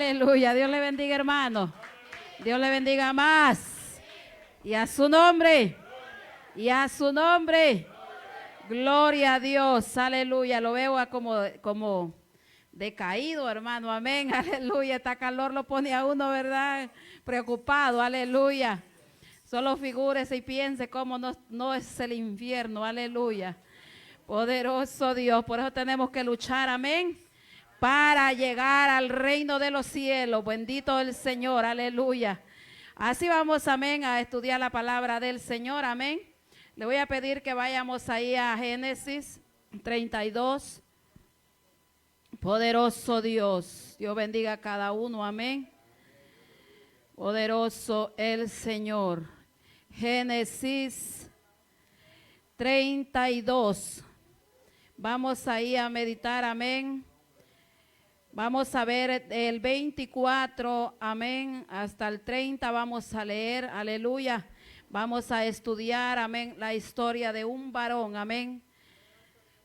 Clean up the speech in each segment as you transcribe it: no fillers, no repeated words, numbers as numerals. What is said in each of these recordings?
Aleluya. Dios le bendiga, hermano. Dios le bendiga más. Y a su nombre. Y a su nombre. Gloria a Dios. Aleluya. Lo veo como decaído, hermano. Amén. Aleluya. Esta calor lo pone a uno, ¿verdad? Preocupado. Aleluya. Solo figúrese y piense cómo no es el infierno. Aleluya. Poderoso Dios. Por eso tenemos que luchar. Amén. Para llegar al reino de los cielos. Bendito el Señor. Aleluya. Así vamos, amén, a estudiar la palabra del Señor. Amén. Le voy a pedir que vayamos ahí a Génesis 32. Poderoso Dios. Dios bendiga a cada uno. Amén. Poderoso el Señor. Génesis 32. Vamos ahí a meditar. Amén. Vamos a ver el 24, amén, hasta el 30 vamos a leer, aleluya. Vamos a estudiar, amén, la historia de un varón, amén.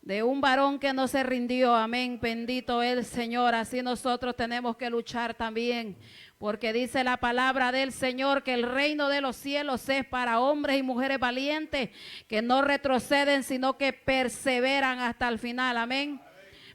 De un varón que no se rindió, amén, bendito el Señor. Así nosotros tenemos que luchar también, porque dice la palabra del Señor que el reino de los cielos es para hombres y mujeres valientes, que no retroceden, sino que perseveran hasta el final, amén.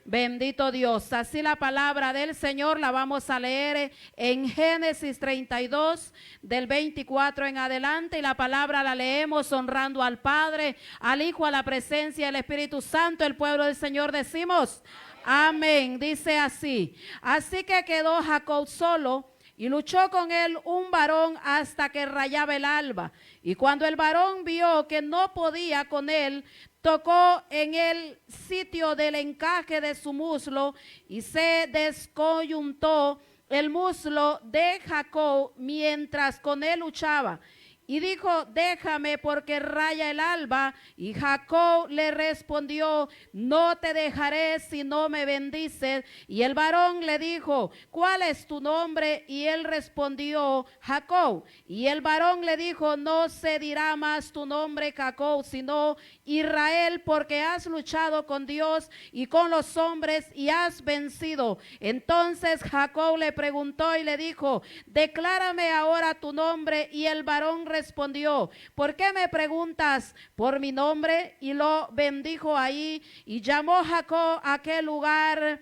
Bendito Dios. Así la palabra del Señor la vamos a leer en Génesis 32 del 24 en adelante, y la palabra la leemos honrando al Padre, al Hijo, a la presencia del Espíritu Santo. El pueblo del Señor decimos amén. Dice así: así que quedó Jacob solo y luchó con él un varón hasta que rayaba el alba. Y cuando el varón vio que no podía con él, tocó en el sitio del encaje de su muslo y se descoyuntó el muslo de Jacob mientras con él luchaba. Y dijo: déjame porque raya el alba. Y Jacob le respondió: no te dejaré si no me bendices. Y el varón le dijo: ¿cuál es tu nombre? Y él respondió: Jacob. Y el varón le dijo: no se dirá más tu nombre Jacob, sino Israel, porque has luchado con Dios y con los hombres y has vencido. Entonces Jacob le preguntó y le dijo: declárame ahora tu nombre. Y el varón respondió: ¿por qué me preguntas por mi nombre? Y lo bendijo ahí, y llamó Jacob a aquel lugar,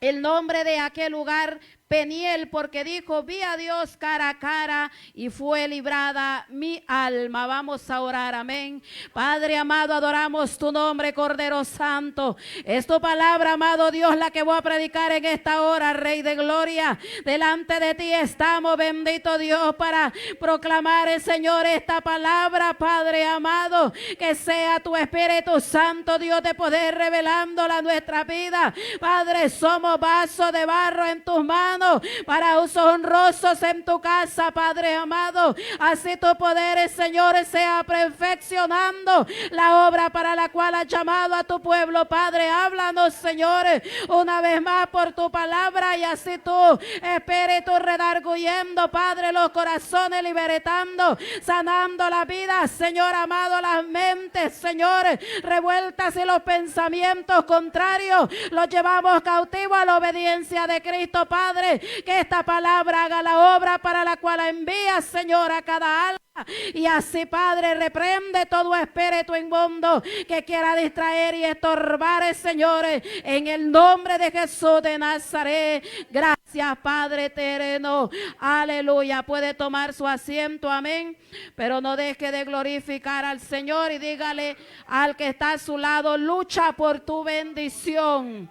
el nombre de aquel lugar, Peniel, porque dijo: vi a Dios cara a cara y fue librada mi alma. Vamos a orar, amén. Padre amado, adoramos tu nombre, Cordero Santo. Es tu palabra, amado Dios, la que voy a predicar en esta hora, Rey de Gloria. Delante de ti estamos, bendito Dios, para proclamar, Señor, esta palabra, Padre amado. Que sea tu Espíritu Santo, Dios, de poder revelándola a nuestra vida. Padre, somos vasos de barro en tus manos, para usos honrosos en tu casa, Padre amado. Así tu poder, Señor, sea perfeccionando la obra para la cual has llamado a tu pueblo, Padre. Háblanos, Señor, una vez más por tu palabra, y así tu Espíritu redarguyendo, Padre, los corazones, libertando, sanando la vida, Señor amado, las mentes, Señor, revueltas, y los pensamientos contrarios los llevamos cautivos a la obediencia de Cristo, Padre. Que esta palabra haga la obra para la cual la envías, Señor, a cada alma. Y así, Padre, reprende todo espíritu inmundo que quiera distraer y estorbar, Señor, en el nombre de Jesús de Nazaret. Gracias, Padre eterno. Aleluya. Puede tomar su asiento, amén. Pero no deje de glorificar al Señor y dígale al que está a su lado: lucha por tu bendición.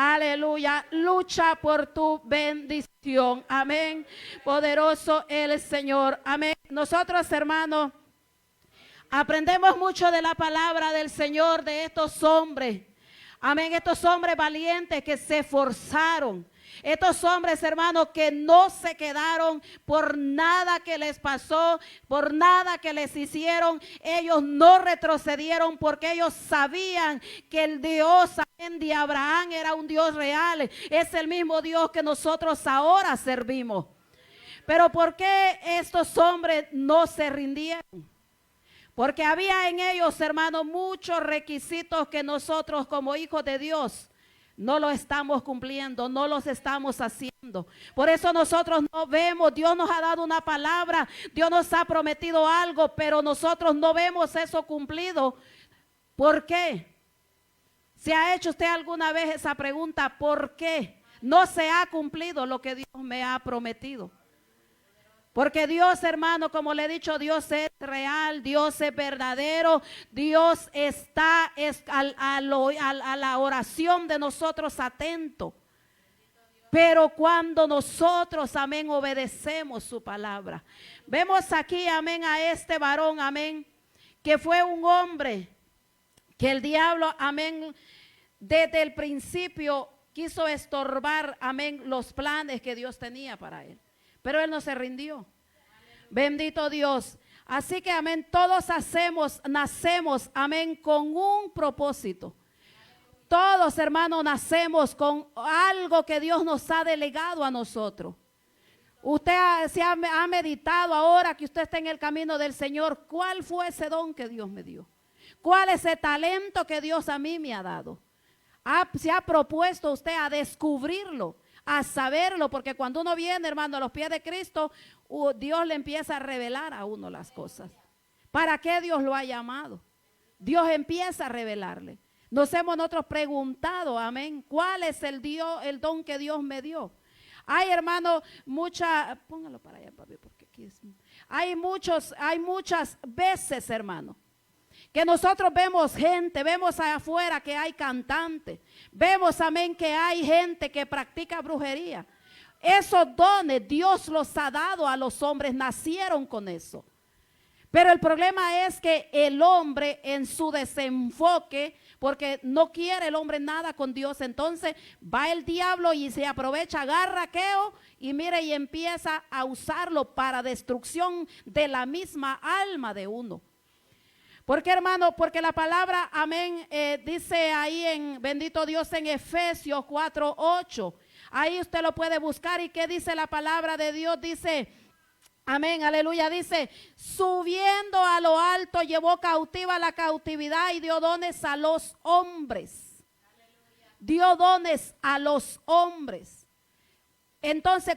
Aleluya, lucha por tu bendición, amén. Poderoso el Señor, amén. Nosotros, hermanos, aprendemos mucho de la palabra del Señor, de estos hombres, amén. Estos hombres valientes que se esforzaron. Estos hombres, hermanos, que no se quedaron por nada que les pasó, por nada que les hicieron. Ellos no retrocedieron, porque ellos sabían que el Dios de Abraham era un Dios real. Es el mismo Dios que nosotros ahora servimos. Pero ¿por qué estos hombres no se rindieron? Porque había en ellos, hermanos, muchos requisitos que nosotros como hijos de Dios no lo estamos cumpliendo, no los estamos haciendo. Por eso nosotros no vemos, Dios nos ha dado una palabra, Dios nos ha prometido algo, pero nosotros no vemos eso cumplido. ¿Por qué? ¿Se ha hecho usted alguna vez esa pregunta? ¿Por qué no se ha cumplido lo que Dios me ha prometido? Porque Dios, hermano, como le he dicho, Dios es real, Dios es verdadero, Dios está a la oración de nosotros atento. Pero cuando nosotros, amén, obedecemos su palabra. Vemos aquí, amén, a este varón, amén, que fue un hombre que el diablo, amén, desde el principio quiso estorbar, amén, los planes que Dios tenía para él. Pero él no se rindió. Bendito Dios. Así que, amén, todos nacemos, amén, con un propósito. Todos, hermanos, nacemos con algo que Dios nos ha delegado a nosotros. Usted ha meditado ahora que usted está en el camino del Señor. ¿Cuál fue ese don que Dios me dio? ¿Cuál es ese talento que Dios a mí me ha dado? ¿Se ha propuesto usted a descubrirlo, a saberlo? Porque cuando uno viene, hermano, a los pies de Cristo, Dios le empieza a revelar a uno las cosas. ¿Para qué Dios lo ha llamado? Dios empieza a revelarle. Nos hemos nosotros preguntado, amén, ¿cuál es el don que Dios me dio? Hay, hermano, póngalo para allá, papi, porque aquí es, hay muchas veces, hermano, que nosotros vemos gente, vemos allá afuera que hay cantantes, vemos, amén, que hay gente que practica brujería. Esos dones Dios los ha dado a los hombres, nacieron con eso. Pero el problema es que el hombre en su desenfoque, porque no quiere el hombre nada con Dios, entonces va el diablo y se aprovecha, agarra aquello y mire y empieza a usarlo para destrucción de la misma alma de uno. ¿Por qué, hermano? Porque la palabra, amén, dice ahí en, bendito Dios, en Efesios 4:8. Ahí usted lo puede buscar. ¿Y qué dice la palabra de Dios? Dice, amén, aleluya, dice, subiendo a lo alto, llevó cautiva la cautividad y dio dones a los hombres. Aleluya. Dio dones a los hombres. Entonces,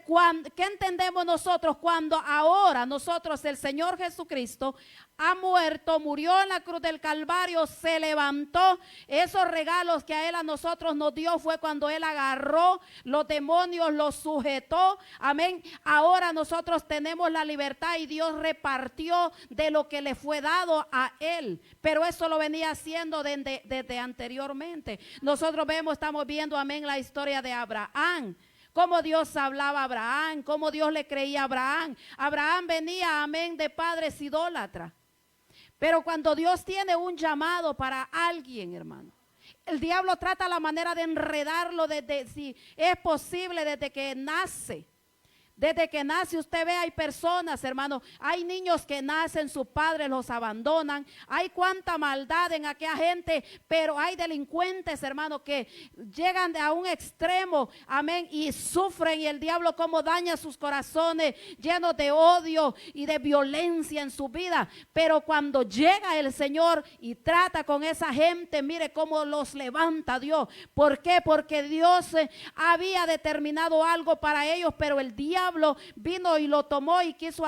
¿qué entendemos nosotros cuando ahora nosotros, el Señor Jesucristo, ha muerto, murió en la cruz del Calvario, se levantó? Esos regalos que a nosotros nos dio fue cuando Él agarró los demonios, los sujetó, amén. Ahora nosotros tenemos la libertad y Dios repartió de lo que le fue dado a Él, pero eso lo venía haciendo desde anteriormente. Nosotros estamos viendo, amén, la historia de Abraham. Cómo Dios hablaba a Abraham, cómo Dios le creía a Abraham. Abraham venía, amén, de padres idólatras. Pero cuando Dios tiene un llamado para alguien, hermano, el diablo trata la manera de enredarlo desde, si es posible, desde que nace. Desde que nace, usted ve, hay personas, hermano, hay niños que nacen, sus padres los abandonan, hay cuánta maldad en aquella gente, pero hay delincuentes, hermano, que llegan a un extremo, amén, y sufren, y el diablo como daña sus corazones, llenos de odio y de violencia en su vida. Pero cuando llega el Señor y trata con esa gente, mire cómo los levanta Dios. ¿Por qué? Porque Dios había determinado algo para ellos, pero el diablo vino y lo tomó y quiso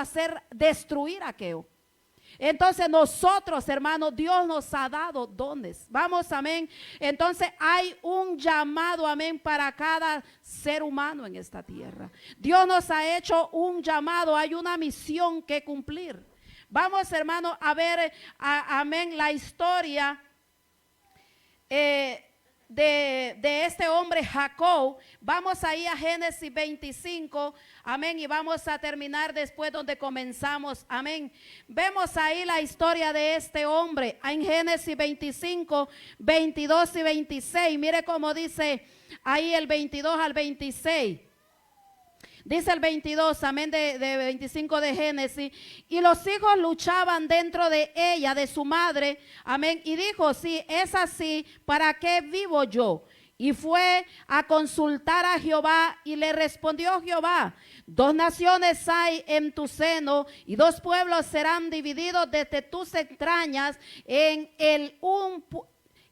destruir aquello. Entonces nosotros, hermanos, Dios nos ha dado dones. Vamos, amén. Entonces hay un llamado, amén, para cada ser humano en esta tierra. Dios nos ha hecho un llamado, hay una misión que cumplir. Vamos, hermanos, a ver, amén, la historia de este hombre Jacob. Vamos ahí a Génesis 25, amén, y vamos a terminar después donde comenzamos, amén. Vemos ahí la historia de este hombre en Génesis 25, 22 y 26. Mire cómo dice ahí el 22 al 26. Dice el 22, amén, de 25 de Génesis. Y los hijos luchaban dentro de ella, de su madre, amén. Y dijo, si es así, ¿para qué vivo yo? Y fue a consultar a Jehová y le respondió Jehová, 2 naciones hay en tu seno y 2 pueblos serán divididos desde tus entrañas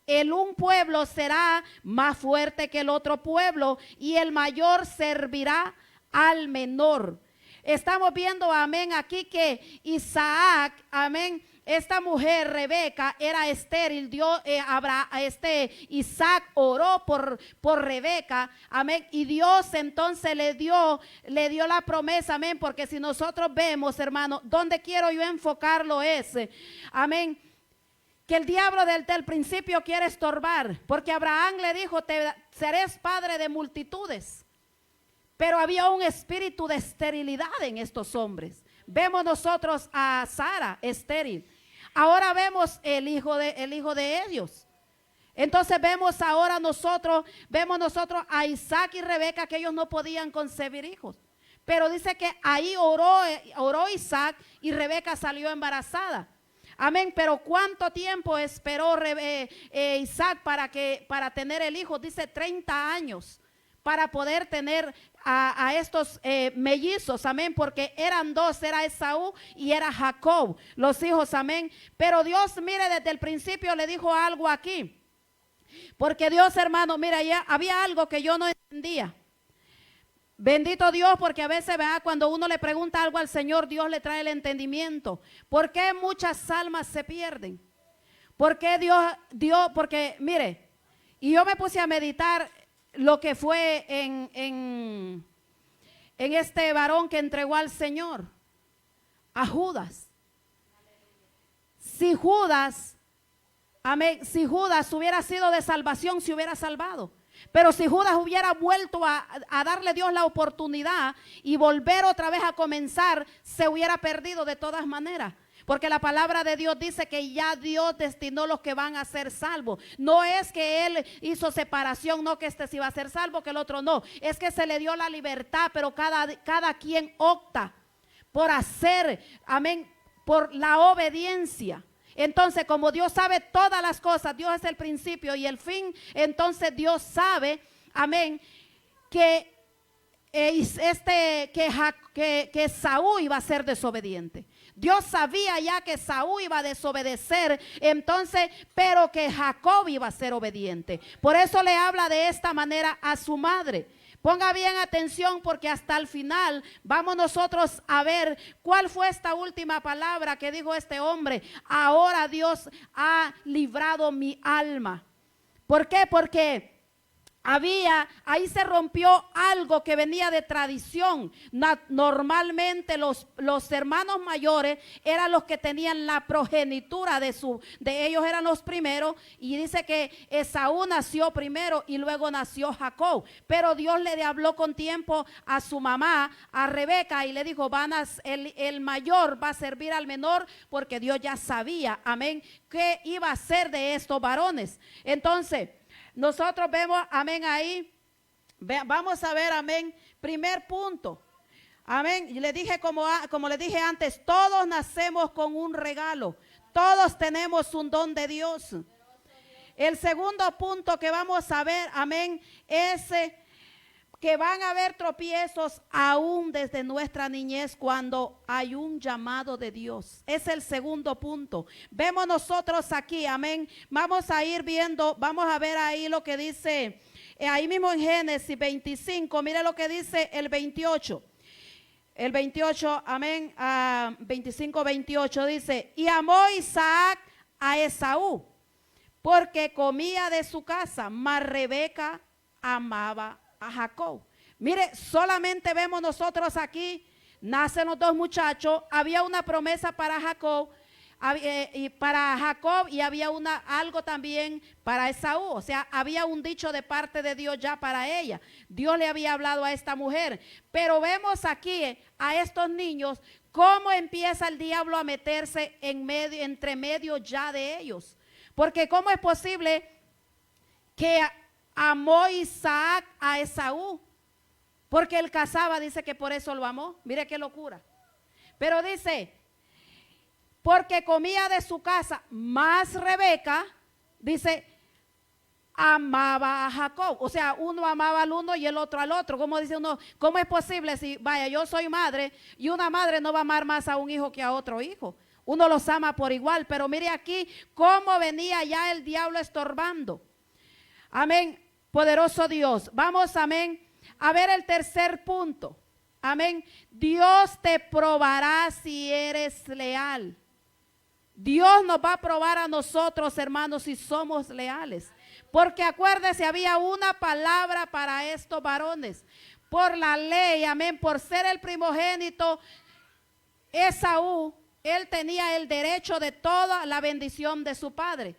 el un pueblo será más fuerte que el otro pueblo y el mayor servirá al menor. Estamos viendo, amén, aquí que Isaac, amén, esta mujer Rebeca era estéril. Isaac oró por Rebeca, amén, y Dios entonces le dio la promesa, amén, porque si nosotros vemos, hermano, donde quiero yo enfocarlo es, amén, que el diablo desde el principio quiere estorbar, porque Abraham le dijo, serás padre de multitudes, pero había un espíritu de esterilidad en estos hombres. Vemos nosotros a Sara estéril. Ahora vemos el hijo de ellos. Entonces vemos nosotros a Isaac y Rebeca, que ellos no podían concebir hijos. Pero dice que ahí oró Isaac y Rebeca salió embarazada. Amén. Pero ¿cuánto tiempo esperó Isaac para tener el hijo? Dice 30 años para poder tener a estos mellizos, amén, porque eran dos, era Esaú y era Jacob, los hijos, amén. Pero Dios, mire, desde el principio le dijo algo aquí, porque Dios, hermano, mira, ya había algo que yo no entendía. Bendito Dios, porque a veces, ¿verdad?, cuando uno le pregunta algo al Señor, Dios le trae el entendimiento. ¿Por qué muchas almas se pierden? ¿Por qué Dios, porque mire, y yo me puse a meditar lo que fue en este varón que entregó al Señor, a Judas. Si Judas, amén, si Judas hubiera sido de salvación, se hubiera salvado. Pero si Judas hubiera vuelto a darle a Dios la oportunidad y volver otra vez a comenzar, se hubiera perdido de todas maneras. Porque la palabra de Dios dice que ya Dios destinó los que van a ser salvos. No es que Él hizo separación, no que este sí va a ser salvo, que el otro no. Es que se le dio la libertad, pero cada quien opta por hacer, amén, por la obediencia. Entonces, como Dios sabe todas las cosas, Dios es el principio y el fin, entonces Dios sabe, amén, que Saúl iba a ser desobediente. Dios sabía ya que Saúl iba a desobedecer, entonces, pero que Jacob iba a ser obediente. Por eso le habla de esta manera a su madre. Ponga bien atención, porque hasta el final vamos nosotros a ver cuál fue esta última palabra que dijo este hombre. Ahora Dios ha librado mi alma. ¿Por qué? Porque ahí se rompió algo que venía de tradición. Normalmente los hermanos mayores eran los que tenían la progenitura de ellos, eran los primeros, y dice que Esaú nació primero y luego nació Jacob. Pero Dios le habló con tiempo a su mamá, a Rebeca, y le dijo, el mayor va a servir al menor, porque Dios ya sabía, amén, qué iba a hacer de estos varones. Entonces nosotros vemos, amén, ahí, vamos a ver, amén, primer punto, amén, y le dije como le dije antes, todos nacemos con un regalo, todos tenemos un don de Dios. El segundo punto que vamos a ver, amén, es que van a haber tropiezos aún desde nuestra niñez cuando hay un llamado de Dios. Es el segundo punto. Vemos nosotros aquí, amén. Vamos a ir viendo, vamos a ver ahí lo que dice, ahí mismo en Génesis 25, mire lo que dice el 28. El 28, amén, 25, 28 dice, y amó Isaac a Esaú, porque comía de su casa, mas Rebeca amaba a Jacob. Mire, solamente vemos nosotros aquí, nacen los dos muchachos, había una promesa para Jacob y había algo también para Esaú. O sea, había un dicho de parte de Dios ya para ella. Dios le había hablado a esta mujer. Pero vemos aquí a estos niños cómo empieza el diablo a meterse entre medio ya de ellos. Porque cómo es posible que amó Isaac a Esaú, porque él cazaba, dice que por eso lo amó. Mire qué locura. Pero dice, porque comía de su casa, más Rebeca, dice, amaba a Jacob. O sea, uno amaba al uno y el otro al otro. Como dice uno, ¿cómo es posible si, vaya, yo soy madre y una madre no va a amar más a un hijo que a otro hijo? Uno los ama por igual, pero mire aquí cómo venía ya el diablo estorbando. Amén, poderoso Dios. Vamos, amén, a ver el tercer punto. Amén, Dios te probará si eres leal. Dios nos va a probar a nosotros, hermanos, si somos leales. Porque acuérdese, había una palabra para estos varones. Por la ley, amén, por ser el primogénito, Esaú, él tenía el derecho de toda la bendición de su padre.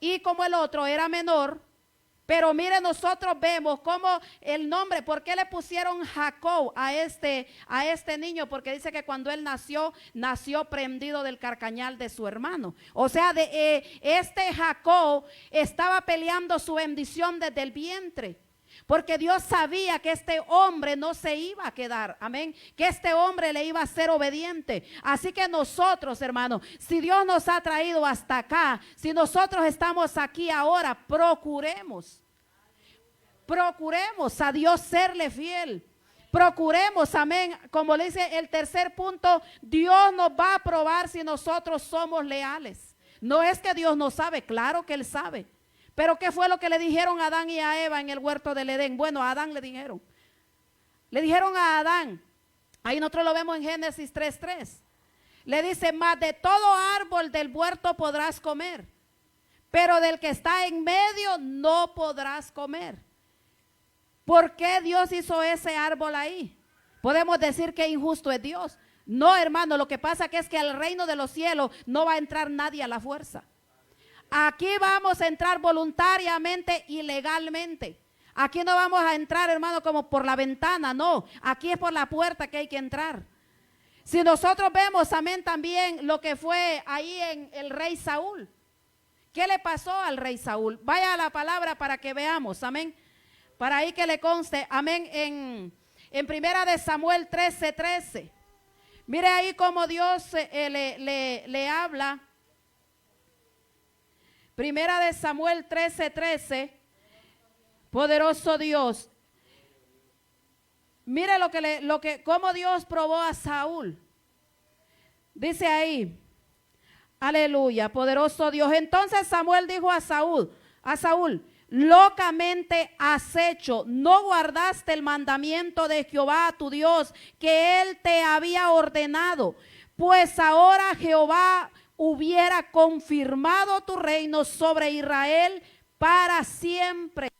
Y como el otro era menor, pero mire, nosotros vemos cómo el nombre, ¿por qué le pusieron Jacob a este niño? Porque dice que cuando él nació prendido del carcañal de su hermano. O sea, este Jacob estaba peleando su bendición desde el vientre. Porque Dios sabía que este hombre no se iba a quedar, amén, que este hombre le iba a ser obediente. Así que nosotros, hermanos, si Dios nos ha traído hasta acá, si nosotros estamos aquí ahora, procuremos a Dios serle fiel. Procuremos, amén, como le dice el tercer punto, Dios nos va a probar si nosotros somos leales. No es que Dios no sabe, claro que Él sabe. Pero ¿qué fue lo que le dijeron a Adán y a Eva en el huerto del Edén? Bueno, a Adán le dijeron a Adán, ahí nosotros lo vemos en Génesis 3:3. Le dice, más de todo árbol del huerto podrás comer, pero del que está en medio no podrás comer. ¿Por qué Dios hizo ese árbol ahí? Podemos decir que injusto es Dios. No, hermano, lo que pasa que es que al reino de los cielos no va a entrar nadie a la fuerza. Aquí vamos a entrar voluntariamente y legalmente. Aquí no vamos a entrar, hermano, como por la ventana, no. Aquí es por la puerta que hay que entrar. Si nosotros vemos, amén, también lo que fue ahí en el rey Saúl. ¿Qué le pasó al rey Saúl? Vaya a la palabra para que veamos, amén. Para ahí que le conste, amén, en primera de Samuel 13:13. Mire ahí cómo Dios le habla. Primera de Samuel 13:13, poderoso Dios. Mire cómo Dios probó a Saúl. Dice ahí, aleluya, poderoso Dios. Entonces Samuel dijo a Saúl, locamente has hecho, no guardaste el mandamiento de Jehová tu Dios que él te había ordenado, pues ahora Jehová hubiera confirmado tu reino sobre Israel para siempre.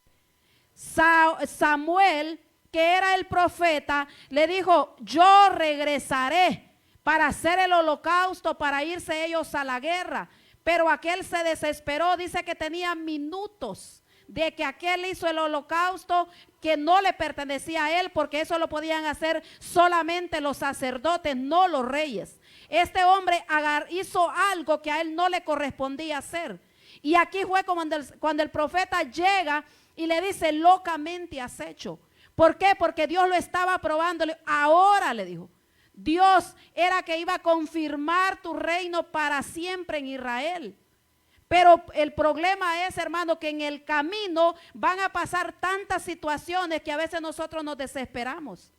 Samuel, que era el profeta, le dijo, yo regresaré para hacer el holocausto, para irse ellos a la guerra. Pero aquel se desesperó, dice que tenía minutos de que aquel hizo el holocausto que no le pertenecía a él, porque eso lo podían hacer solamente los sacerdotes, no los reyes. Este hombre hizo algo que a él no le correspondía hacer. Y aquí fue cuando el profeta llega y le dice, locamente has hecho. ¿Por qué? Porque Dios lo estaba probando. Ahora le dijo, Dios era que iba a confirmar tu reino para siempre en Israel. Pero el problema es, hermano, que en el camino van a pasar tantas situaciones que a veces nosotros nos desesperamos.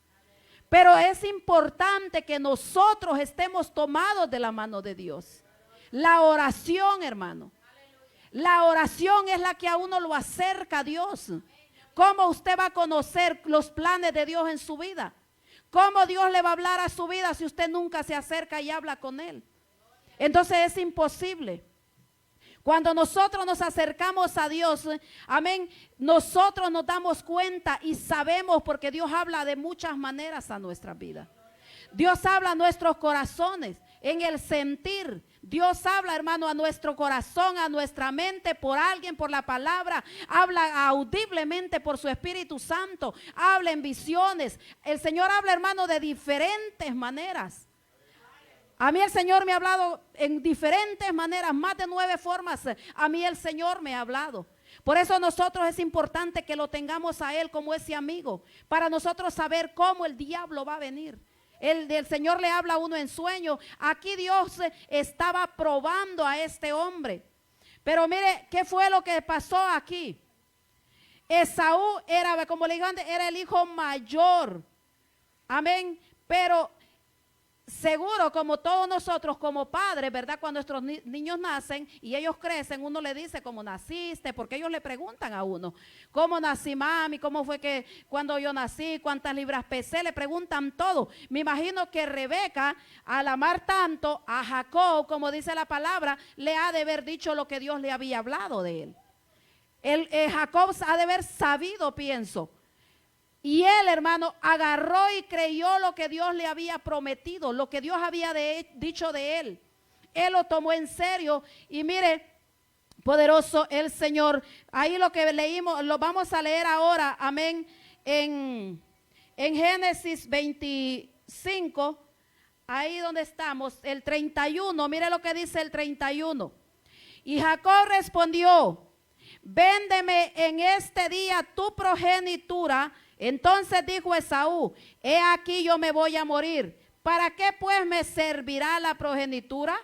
Pero es importante que nosotros estemos tomados de la mano de Dios. La oración, hermano. La oración es la que a uno lo acerca a Dios. ¿Cómo usted va a conocer los planes de Dios en su vida? ¿Cómo Dios le va a hablar a su vida si usted nunca se acerca y habla con Él? Entonces es imposible. Cuando nosotros nos acercamos a Dios, amén, nosotros nos damos cuenta y sabemos, porque Dios habla de muchas maneras a nuestra vida. Dios habla a nuestros corazones, en el sentir. Dios habla, hermano, a nuestro corazón, a nuestra mente, por alguien, por la palabra. Habla audiblemente por su Espíritu Santo. Habla en visiones. El Señor habla, hermano, de diferentes maneras. A mí el Señor me ha hablado en diferentes maneras, más de 9 formas. A mí el Señor me ha hablado. Por eso nosotros es importante que lo tengamos a Él como ese amigo, para nosotros saber cómo el diablo va a venir. El Señor le habla a uno en sueño. Aquí Dios estaba probando a este hombre. Pero mire, ¿qué fue lo que pasó aquí? Esaú era, como le digo antes, era el hijo mayor. Amén. Pero seguro, como todos nosotros, como padres, ¿verdad? Cuando nuestros niños nacen y ellos crecen, uno le dice cómo naciste, porque ellos le preguntan a uno, ¿cómo nací, mami? ¿Cómo fue que cuando yo nací? ¿Cuántas libras pesé? Le preguntan todo. Me imagino que Rebeca, al amar tanto a Jacob, como dice la palabra, le ha de haber dicho lo que Dios le había hablado de él. Jacob ha de haber sabido, pienso. Y él, hermano, agarró y creyó lo que Dios le había prometido, lo que Dios había dicho de él. Él lo tomó en serio y mire, poderoso el Señor. Ahí lo que leímos, lo vamos a leer ahora, amén, en Génesis 25, ahí donde estamos, el 31, mire lo que dice el 31. Y Jacob respondió, véndeme en este día tu progenitura. Entonces dijo Esaú, he aquí yo me voy a morir, ¿para qué pues me servirá la progenitura?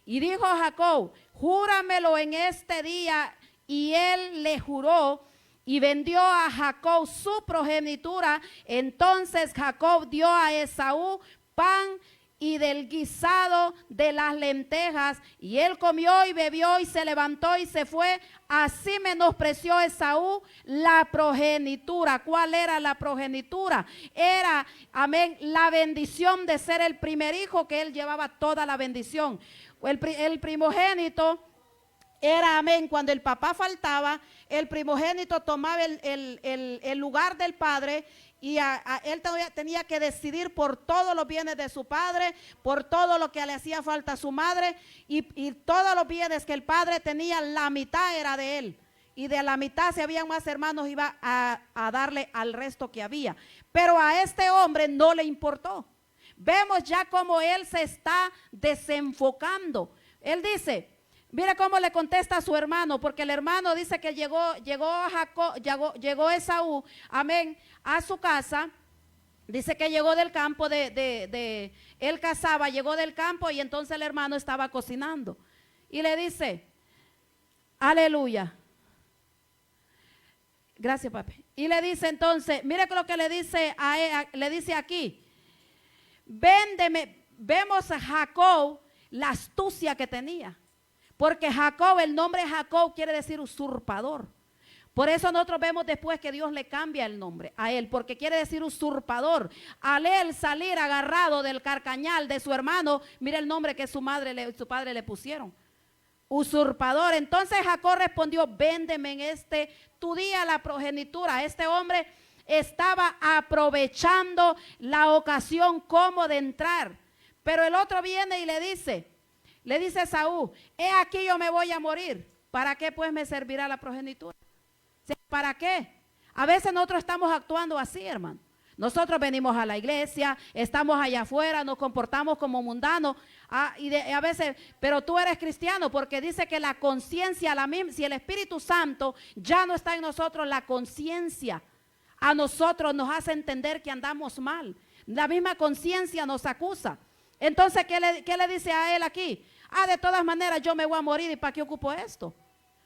Y dijo Jacob, júramelo en este día. Y él le juró y vendió a Jacob su progenitura. Entonces Jacob dio a Esaú pan y del guisado de las lentejas, y él comió y bebió y se levantó y se fue. Así menospreció Esaú la progenitura. ¿Cuál era la progenitura? Era, amén, la bendición de ser el primer hijo, que él llevaba toda la bendición. El primogénito era, amén, cuando el papá faltaba, el primogénito tomaba el lugar del padre. Y él tenía que decidir por todos los bienes de su padre, por todo lo que le hacía falta a su madre, y todos los bienes que el padre tenía, la mitad era de él. Y de la mitad, si habían más hermanos, iba a darle al resto que había. Pero a este hombre no le importó. Vemos ya cómo él se está desenfocando. Él dice, mira cómo le contesta a su hermano, porque el hermano dice que llegó Esaú, amén, a su casa. Dice que llegó del campo él cazaba, llegó del campo y entonces el hermano estaba cocinando. Y le dice, aleluya. Gracias, papi. Y le dice entonces, mire lo que le dice a él, le dice aquí, véndeme. Vemos a Jacob, la astucia que tenía. Porque Jacob, el nombre Jacob quiere decir usurpador. Por eso nosotros vemos después que Dios le cambia el nombre a él, porque quiere decir usurpador. Al él salir agarrado del carcañal de su hermano, mira el nombre que su padre le pusieron. Usurpador. Entonces Jacob respondió, véndeme en tu día la progenitura. Este hombre estaba aprovechando la ocasión como de entrar. Pero el otro viene y le dice Esaú, he aquí yo me voy a morir, ¿para qué pues me servirá la progenitura? ¿Para qué? A veces nosotros estamos actuando así, hermano. Nosotros venimos a la iglesia, estamos allá afuera, nos comportamos como mundanos, a veces, pero tú eres cristiano, porque dice que la conciencia, si el Espíritu Santo ya no está en nosotros, la conciencia a nosotros nos hace entender que andamos mal. La misma conciencia nos acusa. Entonces, ¿qué le dice a él aquí? De todas maneras yo me voy a morir, ¿y para qué ocupo esto?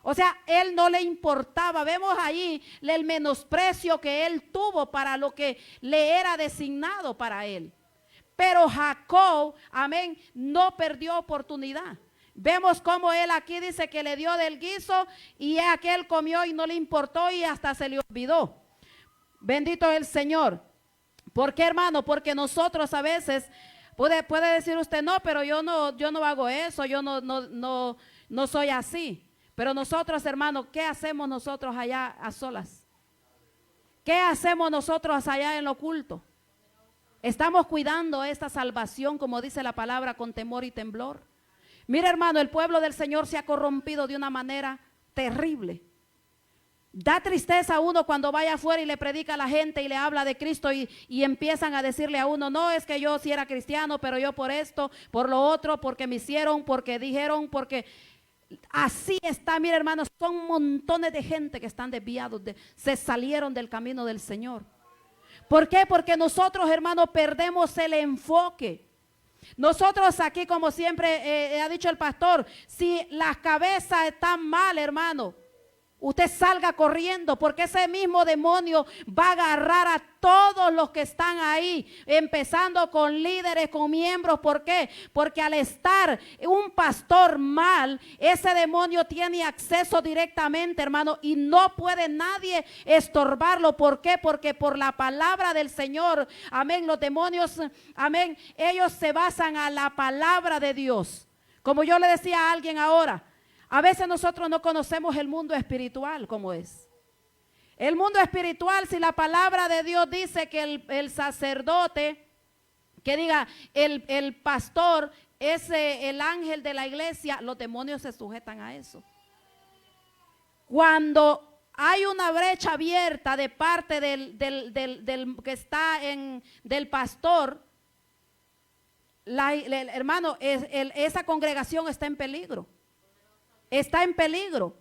O sea, él no le importaba. Vemos ahí el menosprecio que él tuvo para lo que le era designado para él. Pero Jacob, amén, no perdió oportunidad. Vemos cómo él aquí dice que le dio del guiso y aquel comió y no le importó y hasta se le olvidó. Bendito el Señor. ¿Por qué, hermano? Porque nosotros a veces... Puede decir usted, no, pero yo no hago eso, yo no soy así. Pero nosotros, hermanos, ¿qué hacemos nosotros allá a solas? ¿Qué hacemos nosotros allá en lo oculto? Estamos cuidando esta salvación, como dice la palabra, con temor y temblor. Mira, hermano, el pueblo del Señor se ha corrompido de una manera terrible. Da tristeza a uno cuando vaya afuera y le predica a la gente y le habla de Cristo y empiezan a decirle a uno, no, es que yo sí era cristiano, pero yo por esto, por lo otro, porque me hicieron, porque dijeron, porque así está. Mira, hermanos, son montones de gente que están desviados, se salieron del camino del Señor. ¿Por qué? Porque nosotros, hermanos, perdemos el enfoque. Nosotros aquí, como siempre ha dicho el pastor, si las cabezas están mal, hermano, usted salga corriendo, porque ese mismo demonio va a agarrar a todos los que están ahí, empezando con líderes, con miembros. ¿Por qué? Porque al estar un pastor mal, ese demonio tiene acceso directamente, hermano, y no puede nadie estorbarlo. ¿Por qué? Porque por la palabra del Señor, amén, los demonios, amén, ellos se basan a la palabra de Dios. Como yo le decía a alguien ahora, a veces nosotros no conocemos el mundo espiritual como es. El mundo espiritual, si la palabra de Dios dice que el sacerdote, que diga el pastor, es el ángel de la iglesia, los demonios se sujetan a eso. Cuando hay una brecha abierta de parte del que está del pastor, hermano, esa congregación está en peligro. Está en peligro.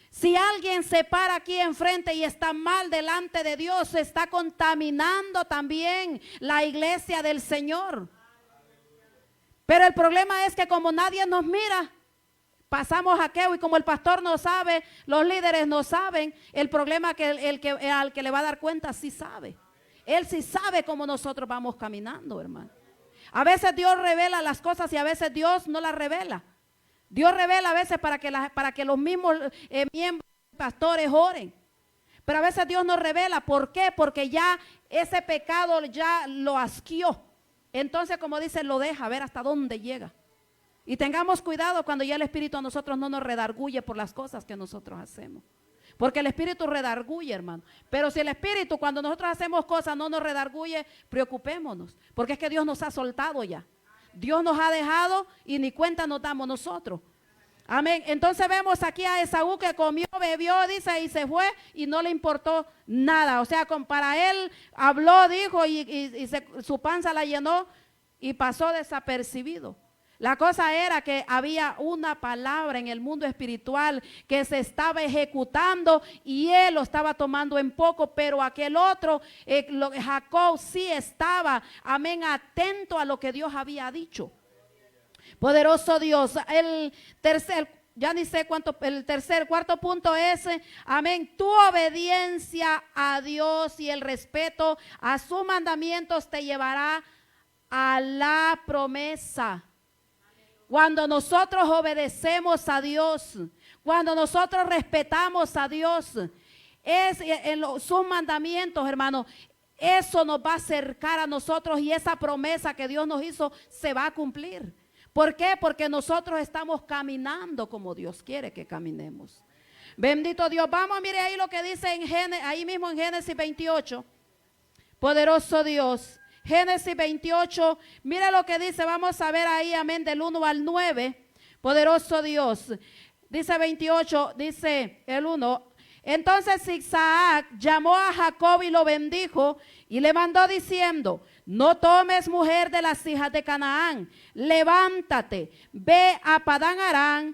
Si alguien se para aquí enfrente y está mal delante de Dios, se está contaminando también la iglesia del Señor. Pero el problema es que como nadie nos mira, pasamos hackeo, y como el pastor no sabe, los líderes no saben, el problema es que al que le va a dar cuenta sí sabe. Él sí sabe cómo nosotros vamos caminando, hermano. A veces Dios revela las cosas y a veces Dios no las revela. Dios revela a veces para que los mismos miembros, pastores, oren. Pero a veces Dios no revela. ¿Por qué? Porque ya ese pecado ya lo asquió. Entonces, como dice, lo deja ver hasta dónde llega. Y tengamos cuidado cuando ya el Espíritu a nosotros no nos redarguye por las cosas que nosotros hacemos. Porque el Espíritu redarguye, hermano. Pero si el Espíritu, cuando nosotros hacemos cosas, no nos redarguye, preocupémonos. Porque es que Dios nos ha soltado ya. Dios nos ha dejado y ni cuenta nos damos nosotros. Amén. Entonces vemos aquí a Esaú que comió, bebió, dice, y se fue y no le importó nada. O sea, para él habló, dijo y su panza la llenó y pasó desapercibido. La cosa era que había una palabra en el mundo espiritual que se estaba ejecutando y él lo estaba tomando en poco, pero aquel otro, Jacob, sí estaba, amén, atento a lo que Dios había dicho. Poderoso Dios. El tercer, ya ni sé cuánto, cuarto punto es, amén, tu obediencia a Dios y el respeto a sus mandamientos te llevará a la promesa. Cuando nosotros obedecemos a Dios, cuando nosotros respetamos a Dios, sus mandamientos, hermano, eso nos va a acercar a nosotros y esa promesa que Dios nos hizo se va a cumplir. ¿Por qué? Porque nosotros estamos caminando como Dios quiere que caminemos. Bendito Dios. Vamos, mire ahí lo que dice ahí mismo en Génesis 28. Poderoso Dios. Génesis 28, mira lo que dice, vamos a ver ahí, amén, del 1 al 9, poderoso Dios. Dice 28, dice el 1, entonces Isaac llamó a Jacob y lo bendijo y le mandó diciendo, no tomes mujer de las hijas de Canaán, levántate, ve a Padán Aram,